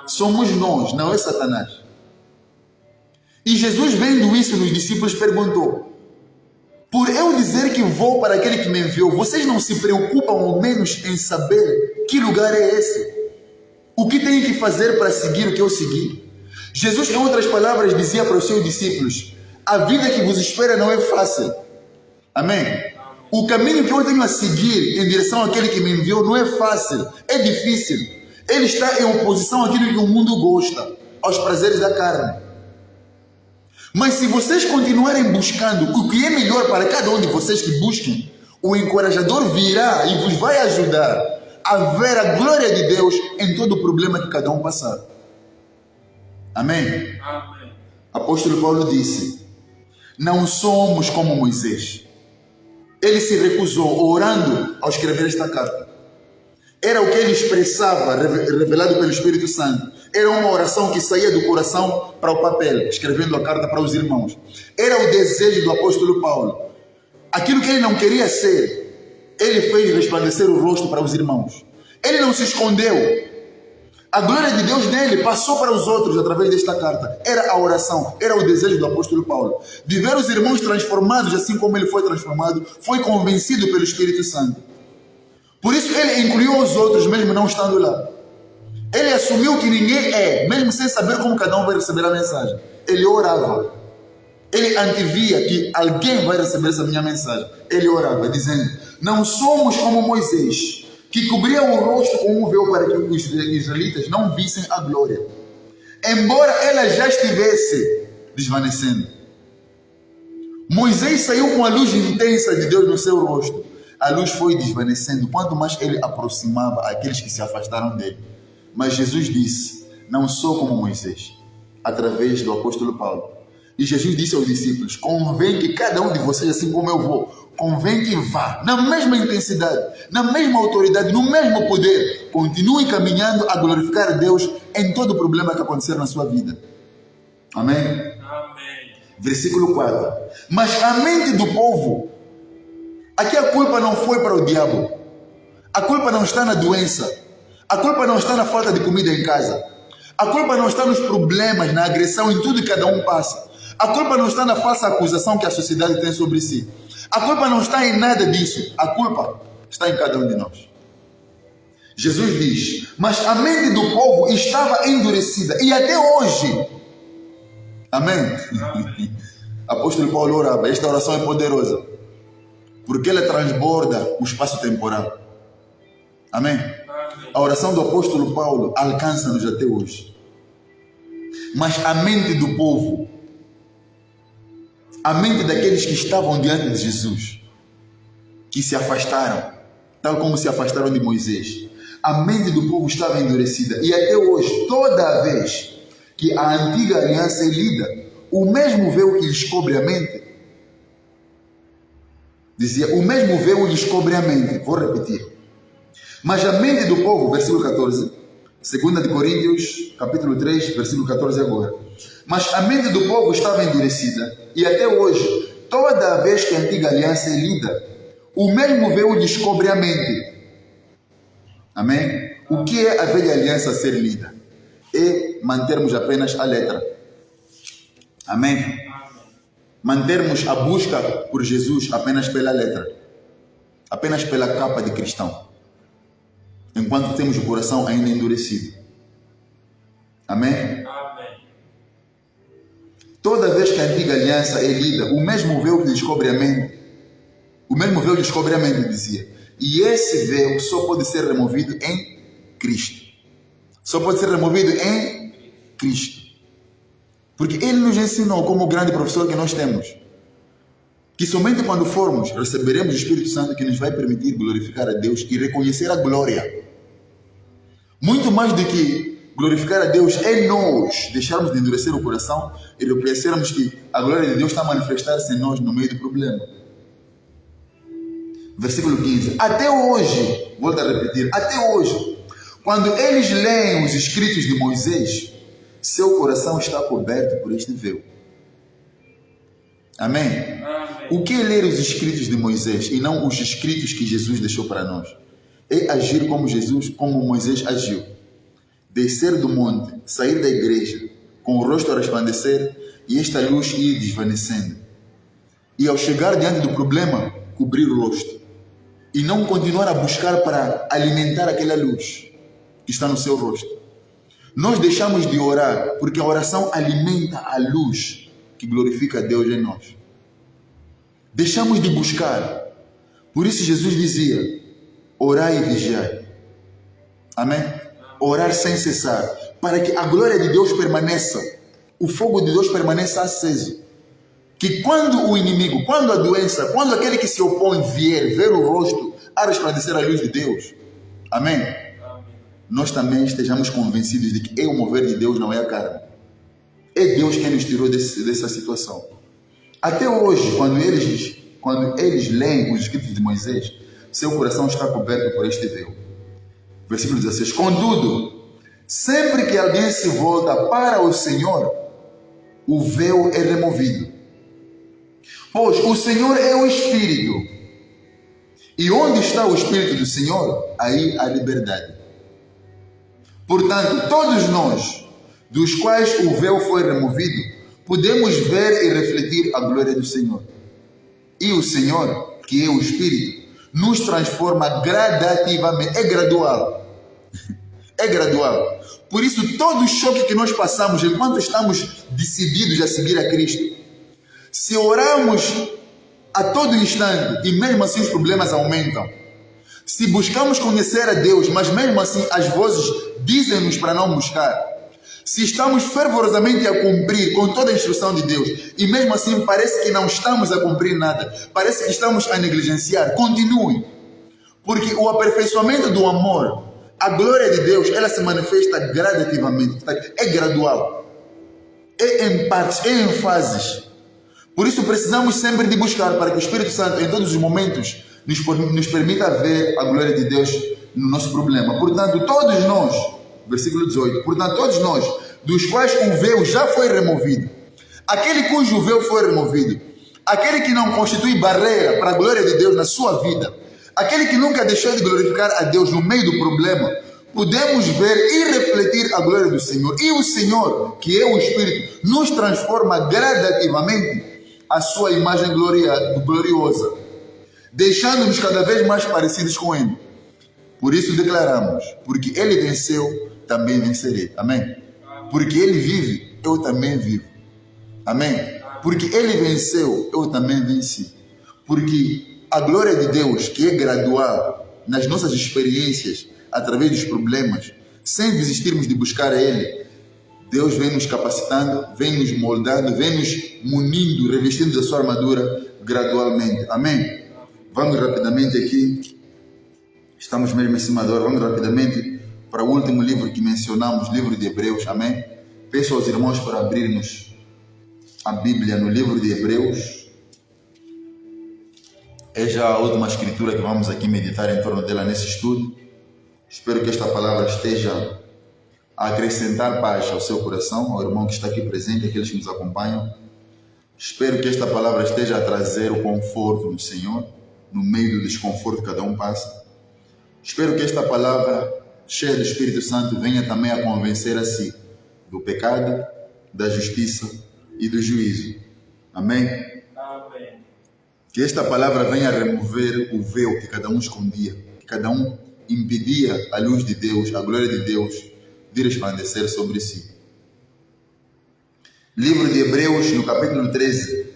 A: Somos nós, não é Satanás. E Jesus, vendo isso nos discípulos, perguntou: por eu dizer que vou para aquele que me enviou, vocês não se preocupam ao menos em saber que lugar é esse? O que tenho que fazer para seguir o que eu segui? Jesus, em outras palavras, dizia para os seus discípulos: a vida que vos espera não é fácil. Amém? O caminho que eu tenho a seguir em direção àquele que me enviou não é fácil, é difícil. Ele está em oposição àquilo que o mundo gosta, aos prazeres da carne. Mas se vocês continuarem buscando o que é melhor para cada um de vocês que busquem, o encorajador virá e vos vai ajudar a ver a glória de Deus em todo o problema que cada um passar. Amém?
B: Amém.
A: Apóstolo Paulo disse: não somos como Moisés. Ele se recusou, orando ao escrever esta carta. Era o que ele expressava, revelado pelo Espírito Santo. Era uma oração que saía do coração para o papel, escrevendo a carta para os irmãos. Era o desejo do apóstolo Paulo. Aquilo que ele não queria ser, ele fez resplandecer o rosto para os irmãos. Ele não se escondeu. A glória de Deus nele passou para os outros através desta carta. Era a oração, era o desejo do apóstolo Paulo. De ver os irmãos transformados assim como ele foi transformado, foi convencido pelo Espírito Santo. Por isso ele incluiu os outros, mesmo não estando lá. Ele assumiu que ninguém é, mesmo sem saber como cada um vai receber a mensagem. Ele orava. Ele antevia que alguém vai receber essa minha mensagem. Ele orava, dizendo: não somos como Moisés, que cobria o rosto com um véu para que os israelitas não vissem a glória, embora ela já estivesse desvanecendo. Moisés saiu com a luz intensa de Deus no seu rosto. A luz foi desvanecendo, quanto mais ele aproximava aqueles que se afastaram dele. Mas Jesus disse: não sou como Moisés, através do apóstolo Paulo. E Jesus disse aos discípulos: convém que cada um de vocês, assim como eu vou, convém que vá na mesma intensidade, na mesma autoridade, no mesmo poder, continue caminhando a glorificar a Deus em todo o problema que acontecer na sua vida. Amém?
B: Amém.
A: Versículo 4. Mas a mente do povo, aqui a culpa não foi para o diabo. A culpa não está na doença. A culpa não está na falta de comida em casa. A culpa não está nos problemas, na agressão, em tudo que cada um passa. A culpa não está na falsa acusação que a sociedade tem sobre si. A culpa não está em nada disso. A culpa está em cada um de nós. Jesus diz: mas a mente do povo estava endurecida. E até hoje. Amém?
B: Amém.
A: Apóstolo Paulo orava. Esta oração é poderosa, porque ela transborda o espaço temporal. Amém? A oração do apóstolo Paulo alcança-nos até hoje. Mas a mente do povo, a mente daqueles que estavam diante de Jesus, que se afastaram, tal como se afastaram de Moisés. A mente do povo estava endurecida. E até hoje, toda vez que a antiga aliança é lida, o mesmo véu que lhes cobre a mente, dizia, o mesmo véu lhes cobre a mente. Vou repetir. Mas a mente do povo, versículo 14, 2 de Coríntios, capítulo 3, versículo 14 agora. Mas a mente do povo estava endurecida, e até hoje, toda vez que a antiga aliança é lida, o mesmo véu lhes cobre a mente. Amém? O que é a velha aliança ser lida? É mantermos apenas a letra. Amém? Mantermos a busca por Jesus apenas pela letra, apenas pela capa de cristão, enquanto temos o coração ainda endurecido. Amém? Toda vez que a antiga aliança é lida, o mesmo véu que descobre a mente, dizia. E esse véu só pode ser removido em Cristo. Só pode ser removido em Cristo. Porque Ele nos ensinou, como o grande professor que nós temos, que somente quando formos, receberemos o Espírito Santo que nos vai permitir glorificar a Deus e reconhecer a glória. Muito mais do que glorificar a Deus é nós deixarmos de endurecer o coração e reconhecermos que a glória de Deus está a manifestar-se em nós no meio do problema. Versículo 15. Até hoje, volto a repetir, até hoje, quando eles leem os escritos de Moisés, seu coração está coberto por este véu. Amém? O que é ler os escritos de Moisés e não os escritos que Jesus deixou para nós? É agir como Moisés agiu. Descer do monte, sair da igreja, com o rosto a resplandecer e esta luz ir desvanecendo. E ao chegar diante do problema, cobrir o rosto. E não continuar a buscar para alimentar aquela luz que está no seu rosto. Nós deixamos de orar porque a oração alimenta a luz que glorifica a Deus em nós. Deixamos de buscar. Por isso Jesus dizia, orai e vigiai. Amém? Orar sem cessar, para que a glória de Deus permaneça, o fogo de Deus permaneça aceso. Que quando o inimigo, quando a doença, quando aquele que se opõe vier ver o rosto a resplandecer a luz de Deus, amém? Nós também estejamos convencidos de que é o mover de Deus, não é a carne. É Deus quem nos tirou dessa situação. Até hoje, quando eles leem os escritos de Moisés, seu coração está coberto por este véu. Versículo 16. Contudo, sempre que alguém se volta para o Senhor, o véu é removido. Pois o Senhor é o Espírito. E onde está o Espírito do Senhor, aí há liberdade. Portanto, todos nós, dos quais o véu foi removido, podemos ver e refletir a glória do Senhor. E o Senhor, que é o Espírito, nos transforma gradativamente. É gradual. É gradual. Por isso, todo o choque que nós passamos enquanto estamos decididos a seguir a Cristo, se oramos a todo instante e mesmo assim os problemas aumentam, se buscamos conhecer a Deus, mas mesmo assim as vozes dizem-nos para não buscar, se estamos fervorosamente a cumprir com toda a instrução de Deus e mesmo assim parece que não estamos a cumprir nada, parece que estamos a negligenciar, continue, porque o aperfeiçoamento do amor, a glória de Deus, ela se manifesta gradativamente, é gradual, é em partes, é em fases. Por isso precisamos sempre de buscar para que o Espírito Santo em todos os momentos nos permita ver a glória de Deus no nosso problema. Portanto, todos nós, versículo 18, portanto, todos nós, dos quais o véu já foi removido, aquele cujo véu foi removido, aquele que não constitui barreira para a glória de Deus na sua vida, aquele que nunca deixou de glorificar a Deus no meio do problema, podemos ver e refletir a glória do Senhor. E o Senhor, que é o Espírito, nos transforma gradativamente a sua imagem gloriosa, deixando-nos cada vez mais parecidos com Ele. Por isso declaramos, porque Ele venceu, também vencerei. Amém? Porque Ele vive, eu também vivo. Amém? Porque Ele venceu, eu também venci. Porque a glória de Deus, que é gradual nas nossas experiências, através dos problemas, sem desistirmos de buscar a Ele, Deus vem nos capacitando, vem nos moldando, vem nos munindo, revestindo da sua armadura gradualmente. Amém? Vamos rapidamente aqui Estamos mesmo em cima da hora. Vamos rapidamente para o último livro que mencionamos, livro de Hebreus, amém? Peço aos irmãos para abrirmos a Bíblia no livro de Hebreus. É já a última escritura que vamos aqui meditar em torno dela nesse estudo. Espero que esta palavra esteja a acrescentar paz ao seu coração, ao irmão que está aqui presente, aqueles que nos acompanham. Espero que esta palavra esteja a trazer o conforto no Senhor, no meio do desconforto que cada um passa. Espero que esta palavra, cheia do Espírito Santo, venha também a convencer a si do pecado, da justiça e do juízo. Amém?
B: Amém.
A: Que esta palavra venha a remover o véu que cada um escondia, que cada um impedia a luz de Deus, a glória de Deus, de resplandecer sobre si. Livro de Hebreus, no capítulo 13,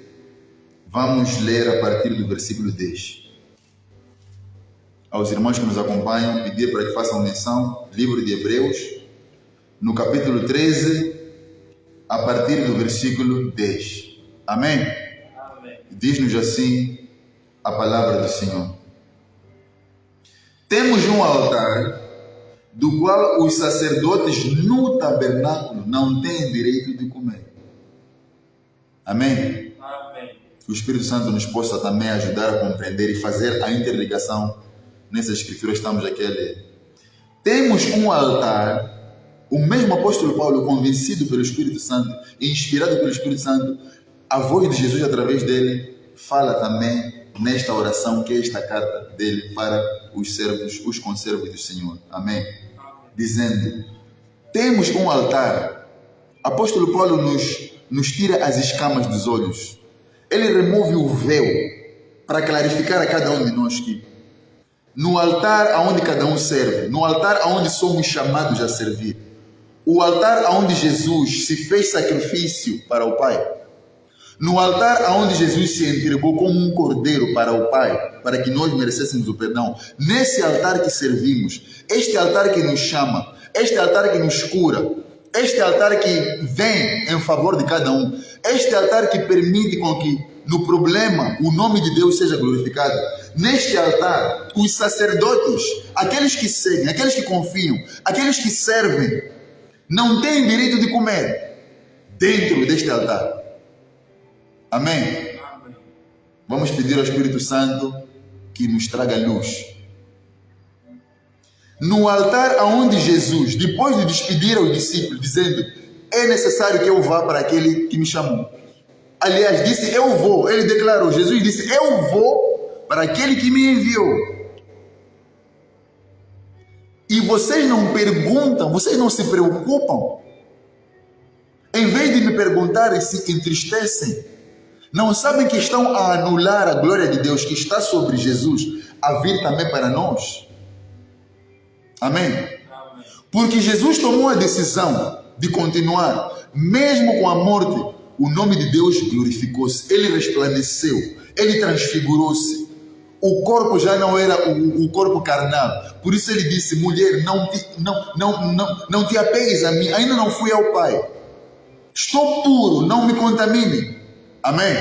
A: vamos ler a partir do versículo 10. Aos irmãos que nos acompanham, pedir para que façam menção, livro de Hebreus, no capítulo 13, a partir do versículo 10. Amém?
B: Amém.
A: Diz-nos assim a palavra do Senhor. Temos um altar do qual os sacerdotes no tabernáculo não têm direito de comer. Amém?
B: Amém.
A: Que o Espírito Santo nos possa também ajudar a compreender e fazer a interligação nessas escrituras que estamos aqui a ler. Temos um altar, o mesmo apóstolo Paulo, convencido pelo Espírito Santo e inspirado pelo Espírito Santo, a voz de Jesus através dele fala também nesta oração, que é esta carta dele para os servos, os conservos do Senhor. Amém? Dizendo, temos um altar. Apóstolo Paulo nos tira as escamas dos olhos. Ele remove o véu para clarificar a cada um de nós que no altar aonde cada um serve, no altar aonde somos chamados a servir, o altar aonde Jesus se fez sacrifício para o Pai, no altar aonde Jesus se entregou como um cordeiro para o Pai, para que nós merecêssemos o perdão, nesse altar que servimos, este altar que nos chama, este altar que nos cura, este altar que vem em favor de cada um, este altar que permite com que no problema o nome de Deus seja glorificado. Neste altar, os sacerdotes, aqueles que seguem, aqueles que confiam, aqueles que servem, não têm direito de comer dentro deste altar. Amém?
B: Amém.
A: Vamos pedir ao Espírito Santo que nos traga luz. No altar aonde Jesus, depois de despedir aos discípulos, dizendo, é necessário que eu vá para aquele que me chamou. Aliás, disse, eu vou. Ele declarou, Jesus disse, eu vou para aquele que me enviou. E vocês não perguntam, vocês não se preocupam. Em vez de me perguntarem, se entristecem. Não sabem que estão a anular a glória de Deus que está sobre Jesus a vir também para nós. Amém?
B: Amém.
A: Porque Jesus tomou a decisão de continuar, mesmo com a morte, o nome de Deus glorificou-se, ele resplandeceu, ele transfigurou-se. O corpo já não era o corpo carnal. Por isso ele disse, mulher, não te apegues a mim, ainda não fui ao Pai. Estou puro, não me contamine. Amém?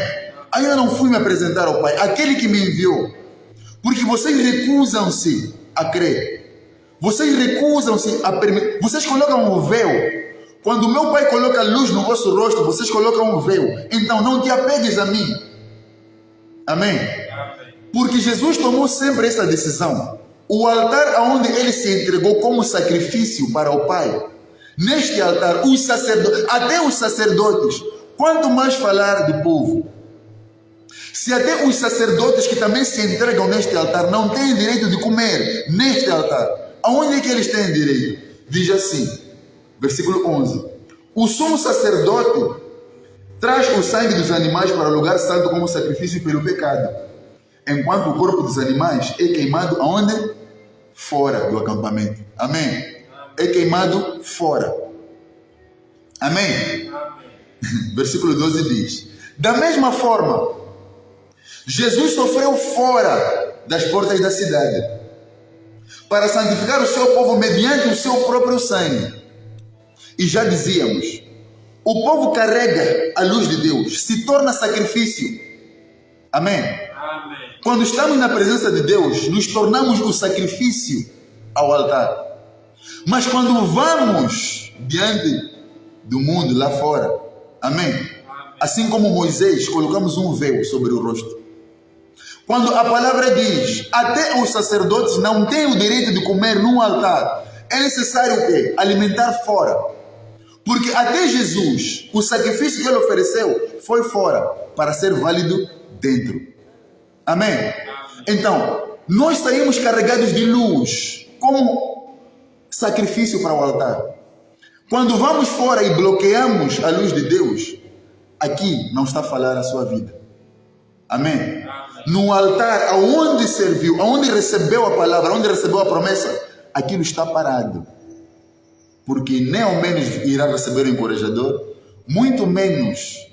A: Ainda não fui me apresentar ao Pai, aquele que me enviou. Porque vocês recusam-se a crer. Vocês recusam-se a permitir. Vocês colocam um véu. Quando o meu Pai coloca luz no vosso rosto, vocês colocam um véu. Então não te apegues a mim. Amém?
B: Amém.
A: Porque Jesus tomou sempre essa decisão. O altar onde ele se entregou como sacrifício para o Pai. Neste altar, os sacerdotes, até os sacerdotes, quanto mais falar do povo. Se até os sacerdotes que também se entregam neste altar não têm direito de comer neste altar, aonde é que eles têm direito? Diz assim, versículo 11. O sumo sacerdote traz o sangue dos animais para o lugar santo como sacrifício pelo pecado, enquanto o corpo dos animais é queimado aonde? Fora do acampamento. Amém? É queimado fora. Amém?
B: Amém.
A: Versículo 12 diz, da mesma forma, Jesus sofreu fora das portas da cidade, para santificar o seu povo mediante o seu próprio sangue. E já dizíamos, o povo carrega a luz de Deus, se torna sacrifício. Amém?
B: Amém.
A: Quando estamos na presença de Deus, nos tornamos o sacrifício ao altar. Mas quando vamos diante do mundo lá fora, amém? Assim como Moisés, colocamos um véu sobre o rosto. Quando a palavra diz, até os sacerdotes não têm o direito de comer num altar, é necessário o quê? Alimentar fora. Porque até Jesus, o sacrifício que ele ofereceu foi fora, para ser válido dentro. Amém? Então, nós saímos carregados de luz, como sacrifício para o altar. Quando vamos fora e bloqueamos a luz de Deus, aqui não está a falar a sua vida. Amém? No altar, aonde serviu, aonde recebeu a palavra, aonde recebeu a promessa, aquilo está parado. Porque nem ao menos irá receber o encorajador, muito menos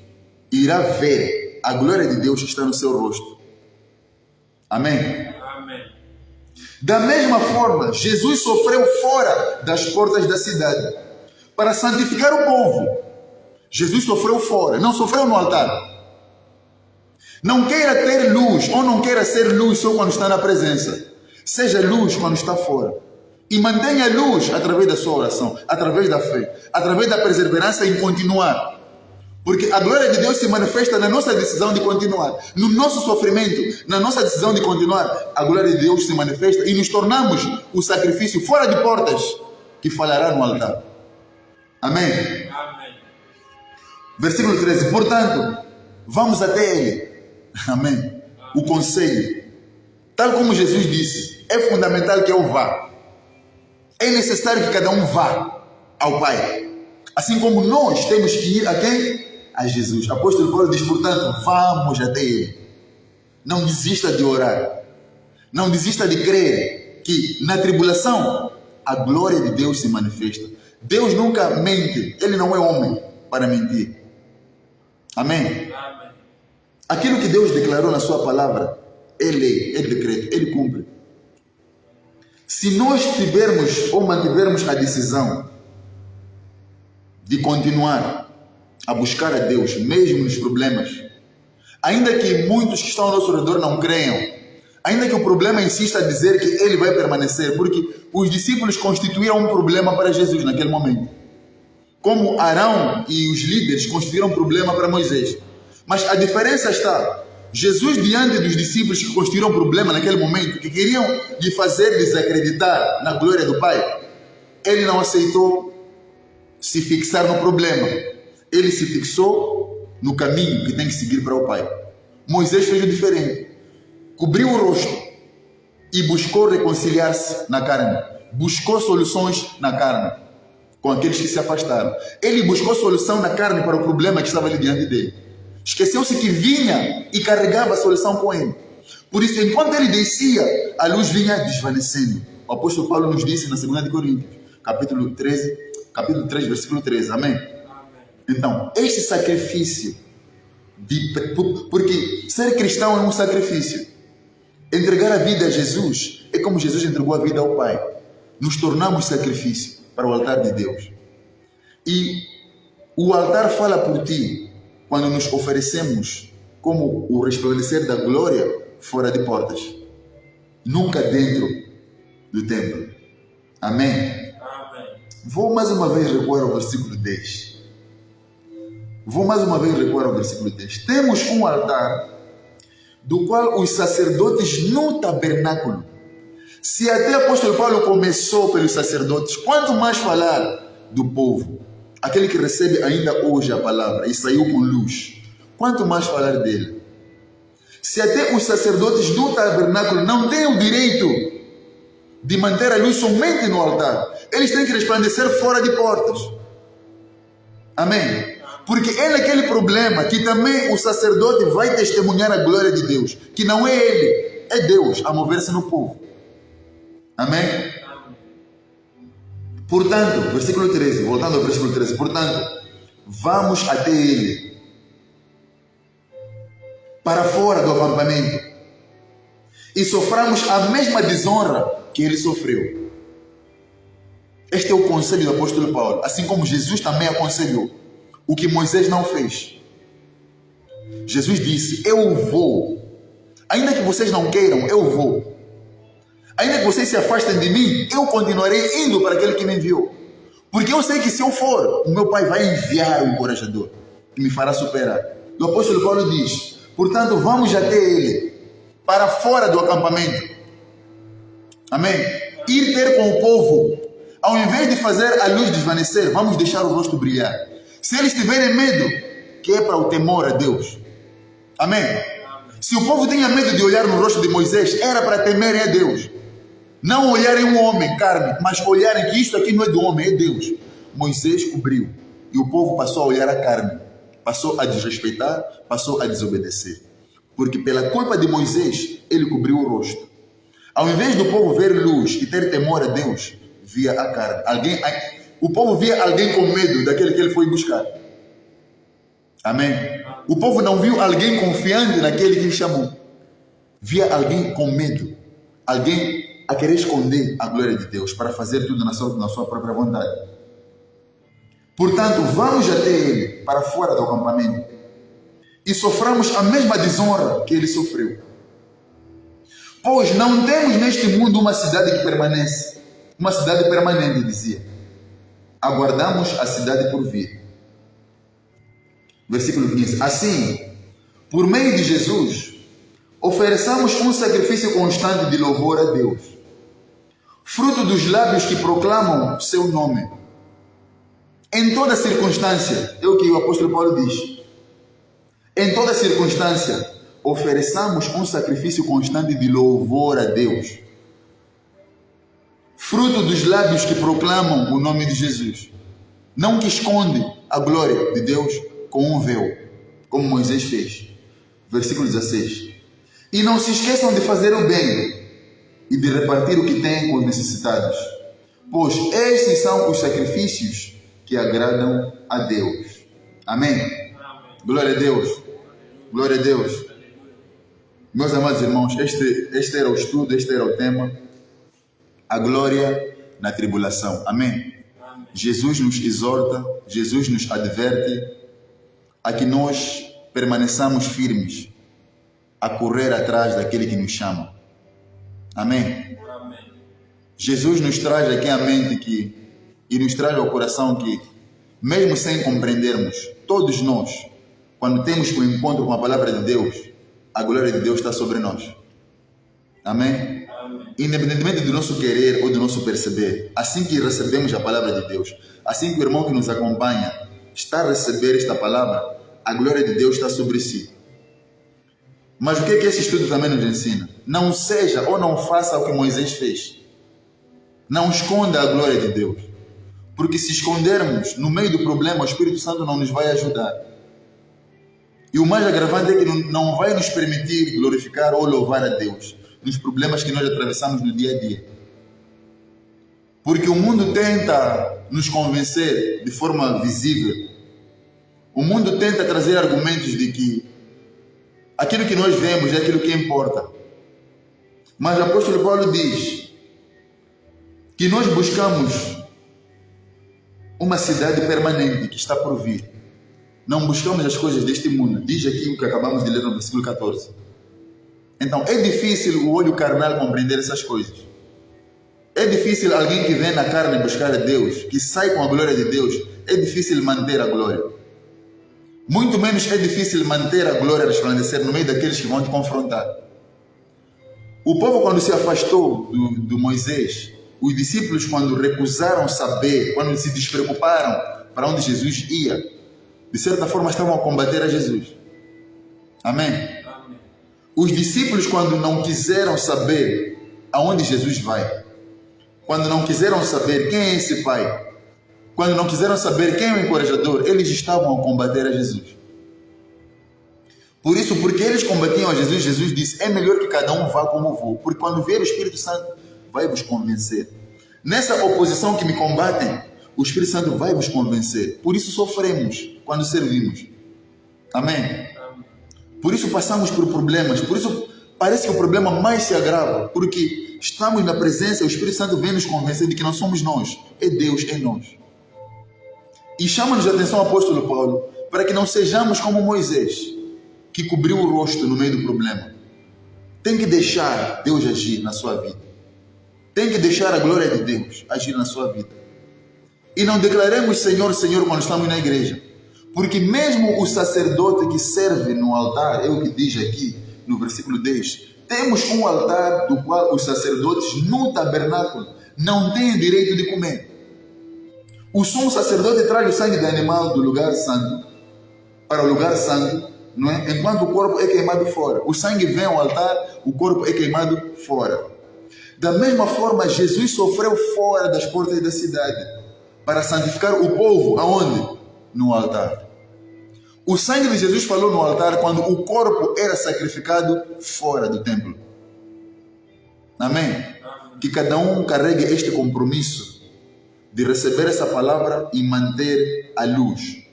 A: irá ver a glória de Deus que está no seu rosto. Amém?
B: Amém.
A: Da mesma forma, Jesus sofreu fora das portas da cidade para santificar o povo. Jesus sofreu fora, não sofreu no altar. Não queira ter luz ou não queira ser luz só quando está na presença. Seja luz quando está fora. E mantenha a luz através da sua oração, através da fé, através da perseverança em continuar. Porque a glória de Deus se manifesta na nossa decisão de continuar. No nosso sofrimento, na nossa decisão de continuar, a glória de Deus se manifesta e nos tornamos o sacrifício fora de portas que falará no altar. Amém?
B: Amém.
A: Versículo 13. Portanto, vamos até Ele. Amém. O conselho. Tal como Jesus disse, é fundamental que eu vá. É necessário que cada um vá ao Pai. Assim como nós temos que ir a quem? A Jesus. O apóstolo Paulo diz, portanto, vamos até Ele. Não desista de orar. Não desista de crer que na tribulação a glória de Deus se manifesta. Deus nunca mente. Ele não é homem para mentir. Amém?
B: Amém.
A: Aquilo que Deus declarou na sua palavra, é lei, é decreto, Ele cumpre. Se nós tivermos ou mantivermos a decisão de continuar a buscar a Deus, mesmo nos problemas, ainda que muitos que estão ao nosso redor não creiam, ainda que o problema insista a dizer que Ele vai permanecer, porque os discípulos constituíram um problema para Jesus naquele momento. Como Arão e os líderes constituíram um problema para Moisés. Mas a diferença está, Jesus diante dos discípulos que constituíram um problema naquele momento, que queriam lhe fazer desacreditar na glória do Pai, Ele não aceitou se fixar no problema. Ele se fixou no caminho que tem que seguir para o Pai. Moisés fez o diferente. Cobriu o rosto e buscou reconciliar-se na carne. Buscou soluções na carne com aqueles que se afastaram. Ele buscou solução na carne para o problema que estava ali diante dele. Esqueceu-se que vinha e carregava a solução com ele. Por isso, enquanto ele descia, a luz vinha desvanecendo. O apóstolo Paulo nos disse na 2 de Coríntios, capítulo 3, versículo 13. Amém?
B: Amém.
A: Então, este sacrifício, porque ser cristão é um sacrifício. Entregar a vida a Jesus é como Jesus entregou a vida ao Pai. Nos tornamos sacrifício para o altar de Deus. E o altar fala por ti quando nos oferecemos como o resplandecer da glória fora de portas, nunca dentro do templo. Amém?
B: Amém.
A: Vou mais uma vez recuar ao versículo 10. Temos um altar do qual os sacerdotes no tabernáculo. Se até o apóstolo Paulo começou pelos sacerdotes, quanto mais falar do povo, aquele que recebe ainda hoje a palavra e saiu com luz, quanto mais falar dele. Se até os sacerdotes do tabernáculo não têm o direito de manter a luz somente no altar, eles têm que resplandecer fora de portas. Amém? Porque é naquele problema que também o sacerdote vai testemunhar a glória de Deus, que não é ele, é Deus a mover-se no povo. Amém? Portanto, versículo 13, voltando ao versículo 13, portanto, vamos até ele, para fora do acampamento, e soframos a mesma desonra que ele sofreu. Este é o conselho do apóstolo Paulo, assim como Jesus também aconselhou, o que Moisés não fez. Jesus disse, eu vou Ainda que vocês não queiram, eu vou. Ainda que vocês se afastem de mim, eu continuarei indo para aquele que me enviou. Porque eu sei que se eu for, o meu Pai vai enviar um encorajador que me fará superar. E o apóstolo Paulo diz, portanto, vamos até ele, para fora do acampamento. Amém? Ir ter com o povo. Ao invés de fazer a luz desvanecer, vamos deixar o rosto brilhar. Se eles tiverem medo, que é para o temor a Deus. Amém? Se o povo tinha medo de olhar no rosto de Moisés, era para temerem a Deus. Não olharem um homem, carne, mas olharem que isto aqui não é do homem, é Deus. Moisés cobriu. E o povo passou a olhar a carne. Passou a desrespeitar, passou a desobedecer. Porque pela culpa de Moisés, ele cobriu o rosto. Ao invés do povo ver luz e ter temor a Deus, via a carne. O povo via alguém com medo daquele que ele foi buscar. Amém? O povo não viu alguém confiante naquele que lhe chamou. Via alguém com medo. Alguém a querer esconder a glória de Deus para fazer tudo na sua própria vontade. Portanto, vamos até ele, para fora do acampamento, e soframos a mesma desonra que ele sofreu. Pois não temos neste mundo uma cidade que permanece, uma cidade permanente, dizia. Aguardamos a cidade por vir. Versículo 15. Assim, por meio de Jesus, ofereçamos um sacrifício constante de louvor a Deus, fruto dos lábios que proclamam seu nome. Em toda circunstância, é o que o apóstolo Paulo diz. Em toda circunstância, ofereçamos um sacrifício constante de louvor a Deus, fruto dos lábios que proclamam o nome de Jesus, não que esconde a glória de Deus com um véu, como Moisés fez. Versículo 16. E não se esqueçam de fazer o bem e de repartir o que têm com os necessitados, pois estes são os sacrifícios que agradam a Deus. Amém? Amém. Glória a Deus. Glória a Deus. Meus amados irmãos, este era o estudo, este era o tema. A glória na tribulação. Amém? Amém. Jesus nos exorta, Jesus nos adverte a que nós permaneçamos firmes, a correr atrás daquele que nos chama. Amém? Amém. Jesus nos traz aqui à mente e nos traz ao coração que, mesmo sem compreendermos, todos nós, quando temos o encontro com a palavra de Deus, a glória de Deus está sobre nós. Amém? Amém? Independentemente do nosso querer ou do nosso perceber, assim que recebemos a palavra de Deus, assim que o irmão que nos acompanha está a receber esta palavra, a glória de Deus está sobre si. Mas o que é que esse estudo também nos ensina? Não seja ou não faça o que Moisés fez. Não esconda a glória de Deus. Porque se escondermos no meio do problema, o Espírito Santo não nos vai ajudar. E o mais agravante é que não vai nos permitir glorificar ou louvar a Deus nos problemas que nós atravessamos no dia a dia. Porque o mundo tenta nos convencer de forma visível. O mundo tenta trazer argumentos de que aquilo que nós vemos é aquilo que importa. Mas o apóstolo Paulo diz que nós buscamos uma cidade permanente que está por vir. Não buscamos as coisas deste mundo. Diz aqui o que acabamos de ler no versículo 14. Então, é difícil o olho carnal compreender essas coisas. É difícil alguém que vem na carne buscar a Deus, que sai com a glória de Deus, é difícil manter a glória. Muito menos é difícil manter a glória resplandecer no meio daqueles que vão te confrontar. O povo, quando se afastou do Moisés, os discípulos, quando recusaram saber, quando se despreocuparam para onde Jesus ia, de certa forma estavam a combater a Jesus. Amém? Amém. Os discípulos, quando não quiseram saber aonde Jesus vai, quando não quiseram saber quem é esse Pai, quando não quiseram saber quem é o encorajador, eles estavam a combater a Jesus. Por isso, porque eles combatiam a Jesus, Jesus disse, é melhor que cada um vá como vou, porque quando vier o Espírito Santo, vai vos convencer. Nessa oposição que me combatem, o Espírito Santo vai vos convencer. Por isso sofremos quando servimos. Amém? Por isso passamos por problemas. Por isso parece que o problema mais se agrava. Porque estamos na presença, o Espírito Santo vem nos convencer de que não somos nós. É Deus, é nós. E chama-nos a atenção o apóstolo Paulo para que não sejamos como Moisés, que cobriu o rosto no meio do problema. Tem que deixar Deus agir na sua vida. Tem que deixar a glória de Deus agir na sua vida. E não declaremos Senhor, Senhor quando estamos na igreja. Porque mesmo o sacerdote que serve no altar, é o que diz aqui no versículo 10, temos um altar do qual os sacerdotes no tabernáculo não têm direito de comer. O sumo sacerdote traz o sangue do animal do lugar santo para o lugar santo, não é? Enquanto o corpo é queimado fora. O sangue vem ao altar, o corpo é queimado fora. Da mesma forma, Jesus sofreu fora das portas da cidade para santificar o povo. Aonde? No altar. O sangue de Jesus falou no altar quando o corpo era sacrificado fora do templo. Amém? Que cada um carregue este compromisso de receber essa palavra e manter a luz.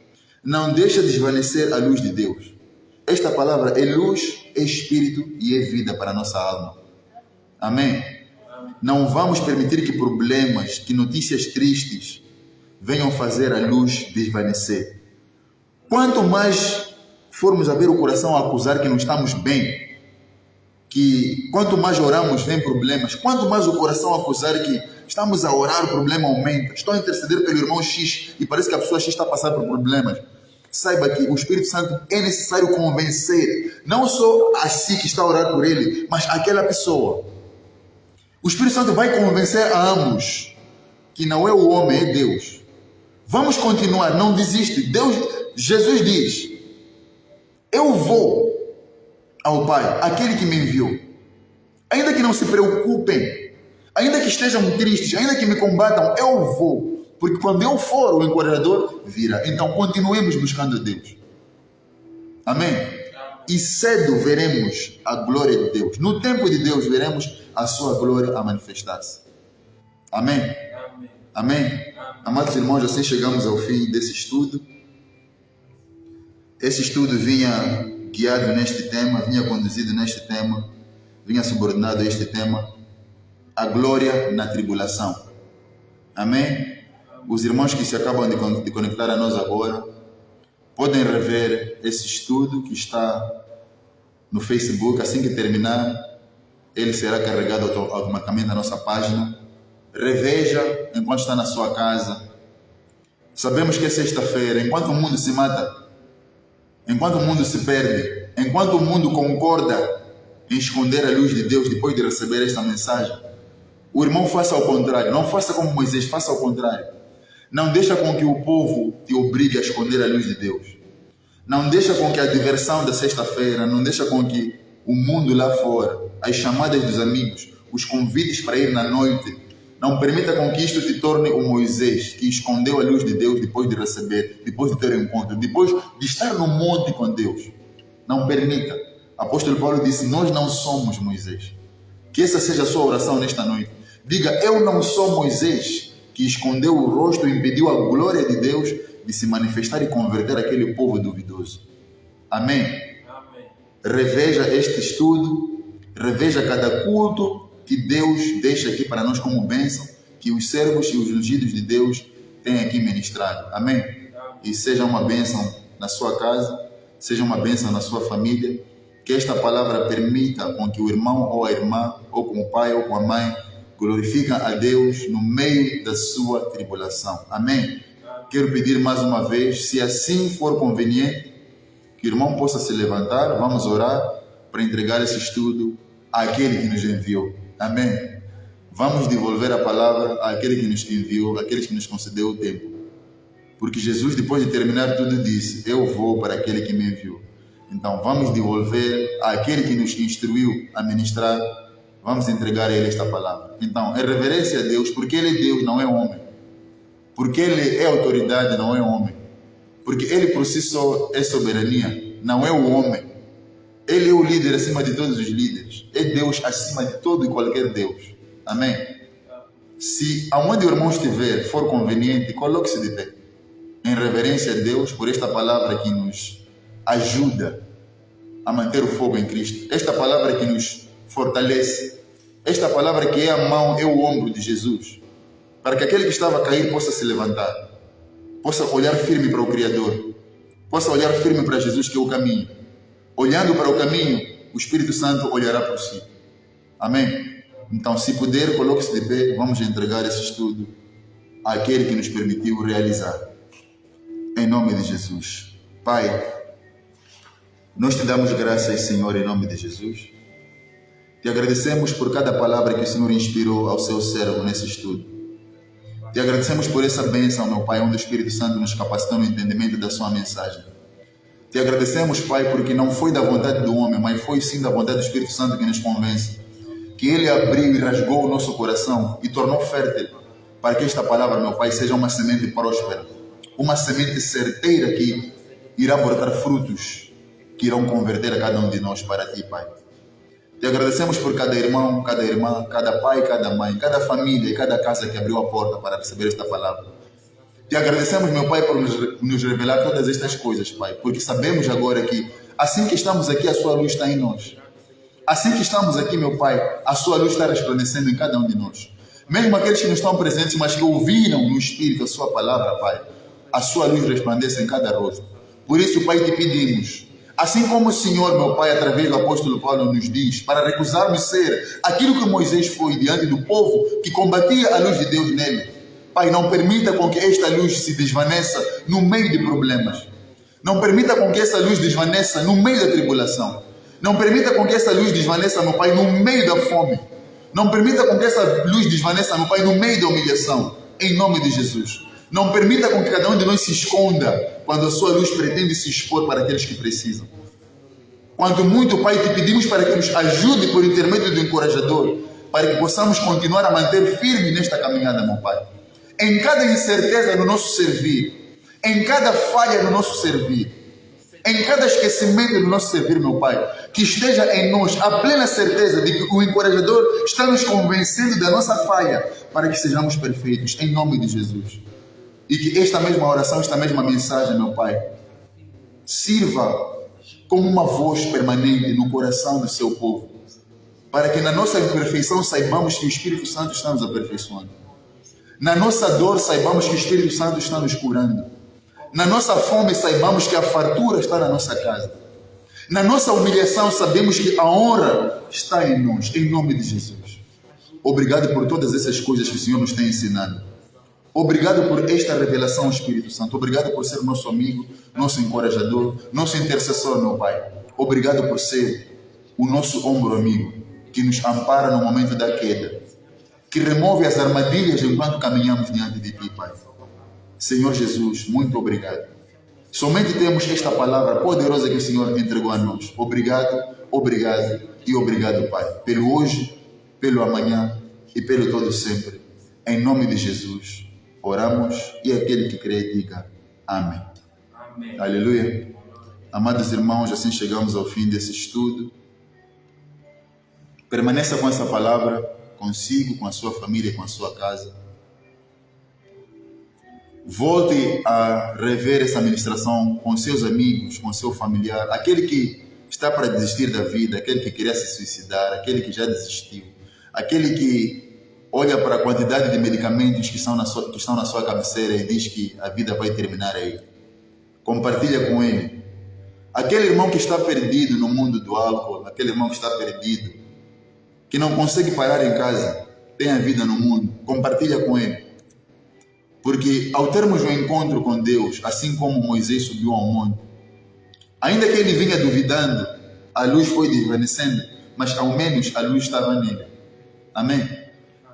A: Não deixa desvanecer a luz de Deus. Esta palavra é luz, é espírito e é vida para a nossa alma. Amém? Não vamos permitir que problemas, que notícias tristes venham fazer a luz desvanecer. Quanto mais formos a ver o coração a acusar que não estamos bem, que quanto mais oramos vem problemas, quanto mais o coração a acusar que estamos a orar, o problema aumenta. Estou a interceder pelo irmão X e parece que a pessoa X está a passar por problemas. Saiba que o Espírito Santo é necessário convencer, não só a si que está a orar por ele, mas aquela pessoa. O Espírito Santo vai convencer a ambos que não é o homem, é Deus. Vamos continuar, não desiste. Jesus diz: eu vou ao Pai, aquele que me enviou. Ainda que não se preocupem, ainda que estejam tristes, ainda que me combatam, eu vou. Porque quando eu for, o encorajador virá. Então continuemos buscando Deus. Amém? E cedo veremos a glória de Deus. No tempo de Deus veremos a sua glória a manifestar-se. Amém?
B: Amém.
A: Amém? Amados irmãos, assim chegamos ao fim desse estudo. Esse estudo vinha guiado neste tema, vinha conduzido neste tema, vinha subordinado a este tema, a glória na tribulação. Amém? Os irmãos que se acabam de conectar a nós agora, podem rever esse estudo que está no Facebook. Assim que terminar, ele será carregado automaticamente na nossa página. Reveja enquanto está na sua casa. Sabemos que é sexta-feira, enquanto o mundo se mata, enquanto o mundo se perde, enquanto o mundo concorda em esconder a luz de Deus depois de receber esta mensagem, o irmão faça ao contrário. Não faça como Moisés, faça ao contrário. Não deixa com que o povo te obrigue a esconder a luz de Deus. Não deixa com que a diversão da sexta-feira, não deixa com que o mundo lá fora, as chamadas dos amigos, os convites para ir na noite, não permita com que isto te torne o Moisés, que escondeu a luz de Deus depois de receber, depois de ter um encontro, depois de estar no monte com Deus. Não permita. O apóstolo Paulo disse: nós não somos Moisés. Que essa seja a sua oração nesta noite. Diga: eu não sou Moisés, que escondeu o rosto e impediu a glória de Deus de se manifestar e converter aquele povo duvidoso. Amém?
B: Amém.
A: Reveja este estudo, reveja cada culto que Deus deixa aqui para nós como bênção, que os servos e os ungidos de Deus têm aqui ministrado. Amém? E seja uma bênção na sua casa, seja uma bênção na sua família, que esta palavra permita com que o irmão ou a irmã, ou com o pai ou com a mãe, glorifiquem a Deus no meio da sua tribulação. Amém? Quero pedir mais uma vez, se assim for conveniente, que o irmão possa se levantar, vamos orar para entregar esse estudo àquele que nos enviou. Amém? Vamos devolver a palavra àquele que nos enviou, àquele que nos concedeu o tempo. Porque Jesus, depois de terminar tudo, disse: eu vou para aquele que me enviou. Então vamos devolver àquele que nos instruiu a ministrar, vamos entregar a ele esta palavra. Então, é reverência a Deus, porque ele é Deus, não é homem. Porque ele é autoridade, não é homem. Porque ele por si só é soberania, não é o homem. Ele é o líder acima de todos os líderes. É Deus acima de todo e qualquer Deus. Amém? Se aonde o irmão estiver for conveniente, coloque-se de pé, em reverência a Deus por esta palavra que nos ajuda a manter o fogo em Cristo. Esta palavra que nos fortalece. Esta palavra que é a mão, é o ombro de Jesus. Para que aquele que estava a cair possa se levantar. Possa olhar firme para o Criador. Possa olhar firme para Jesus, que é o caminho. Olhando para o caminho, o Espírito Santo olhará por si. Amém? Então, se puder, coloque-se de pé. Vamos entregar esse estudo àquele que nos permitiu realizar. Em nome de Jesus. Pai, nós te damos graças, Senhor, em nome de Jesus. Te agradecemos por cada palavra que o Senhor inspirou ao seu servo nesse estudo. Te agradecemos por essa bênção, meu Pai, onde o Espírito Santo nos capacitou no entendimento da sua mensagem. Te agradecemos, Pai, porque não foi da vontade do homem, mas foi sim da vontade do Espírito Santo que nos convence. Que Ele abriu e rasgou o nosso coração e tornou fértil para que esta palavra, meu Pai, seja uma semente próspera, uma semente certeira que irá brotar frutos que irão converter a cada um de nós para Ti, Pai. Te agradecemos por cada irmão, cada irmã, cada pai, cada mãe, cada família e cada casa que abriu a porta para receber esta palavra. Te agradecemos, meu Pai, por nos revelar todas estas coisas, Pai, porque sabemos agora que assim que estamos aqui, a Sua luz está em nós. Assim que estamos aqui, meu Pai, a Sua luz está resplandecendo em cada um de nós. Mesmo aqueles que não estão presentes, mas que ouviram no Espírito a Sua palavra, Pai, a Sua luz resplandece em cada rosto. Por isso, Pai, te pedimos, assim como o Senhor, meu Pai, através do apóstolo Paulo nos diz, para recusarmos ser aquilo que Moisés foi diante do povo que combatia a luz de Deus nele. Pai, não permita com que esta luz se desvaneça no meio de problemas. Não permita com que essa luz desvaneça no meio da tribulação. Não permita com que essa luz desvaneça, meu Pai, no meio da fome. Não permita com que essa luz desvaneça, meu Pai, no meio da humilhação. Em nome de Jesus. Não permita com que cada um de nós se esconda quando a Sua luz pretende se expor para aqueles que precisam. Quanto muito, Pai, te pedimos para que nos ajude por intermédio do encorajador, para que possamos continuar a manter firme nesta caminhada, meu Pai. Em cada incerteza no nosso servir, em cada falha no nosso servir, em cada esquecimento no nosso servir, meu Pai, que esteja em nós a plena certeza de que o encorajador está nos convencendo da nossa falha, para que sejamos perfeitos, em nome de Jesus. E que esta mesma oração, esta mesma mensagem, meu Pai, sirva como uma voz permanente no coração do Seu povo, para que na nossa imperfeição saibamos que o Espírito Santo está nos aperfeiçoando. Na nossa dor saibamos que o Espírito Santo está nos curando. Na nossa fome saibamos que a fartura está na nossa casa. Na nossa humilhação sabemos que a honra está em nós, em nome de Jesus. Obrigado por todas essas coisas que o Senhor nos tem ensinado. Obrigado por esta revelação, Espírito Santo. Obrigado por ser nosso amigo, nosso encorajador, nosso intercessor, meu Pai. Obrigado por ser o nosso ombro amigo, que nos ampara no momento da queda, que remove as armadilhas enquanto caminhamos diante de Ti, Pai. Senhor Jesus, muito obrigado. Somente temos esta palavra poderosa que o Senhor entregou a nós. Obrigado, obrigado e obrigado, Pai, pelo hoje, pelo amanhã e pelo todo sempre. Em nome de Jesus, oramos e aquele que crê diga amém.
B: Amém.
A: Aleluia. Amados irmãos, assim chegamos ao fim desse estudo. Permaneça com essa palavra consigo, com a sua família, com a sua casa. Volte a rever essa ministração com seus amigos, com seu familiar, aquele que está para desistir da vida, aquele que queria se suicidar, aquele que já desistiu, aquele que olha para a quantidade de medicamentos que estão na sua cabeceira e diz que a vida vai terminar aí. Compartilha com ele. Aquele irmão que está perdido no mundo do álcool, aquele irmão que está perdido, que não consegue parar em casa, tem a vida no mundo, compartilha com ele. Porque ao termos um encontro com Deus, assim como Moisés subiu ao monte, ainda que ele vinha duvidando, a luz foi desvanecendo, mas ao menos a luz estava nele. Amém?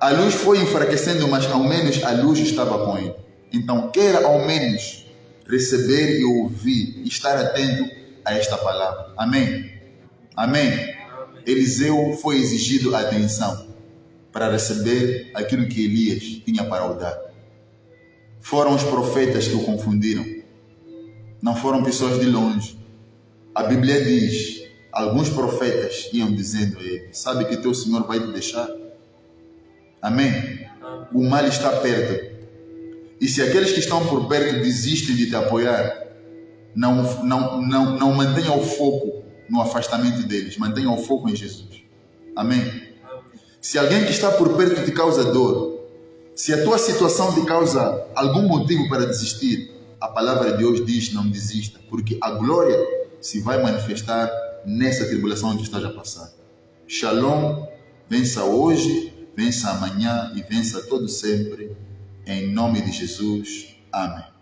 A: A luz foi enfraquecendo, mas ao menos a luz estava com ele. Então, queira ao menos receber e ouvir, e estar atento a esta palavra. Amém? Amém? Eliseu foi exigido atenção para receber aquilo que Elias tinha para o dar. Foram os profetas que o confundiram. Não foram pessoas de longe. A Bíblia diz, alguns profetas iam dizendo a ele, sabe que teu Senhor vai te deixar? Amém? O mal está perto. E se aqueles que estão por perto desistem de te apoiar, não mantenha o foco no afastamento deles, mantenha o foco em Jesus. Amém? Se alguém que está por perto te causa dor, se a tua situação te causa algum motivo para desistir, a palavra de Deus diz, não desista, porque a glória se vai manifestar nessa tribulação que estás a passar. Shalom, vença hoje, vença amanhã e vença todo sempre. Em nome de Jesus. Amém.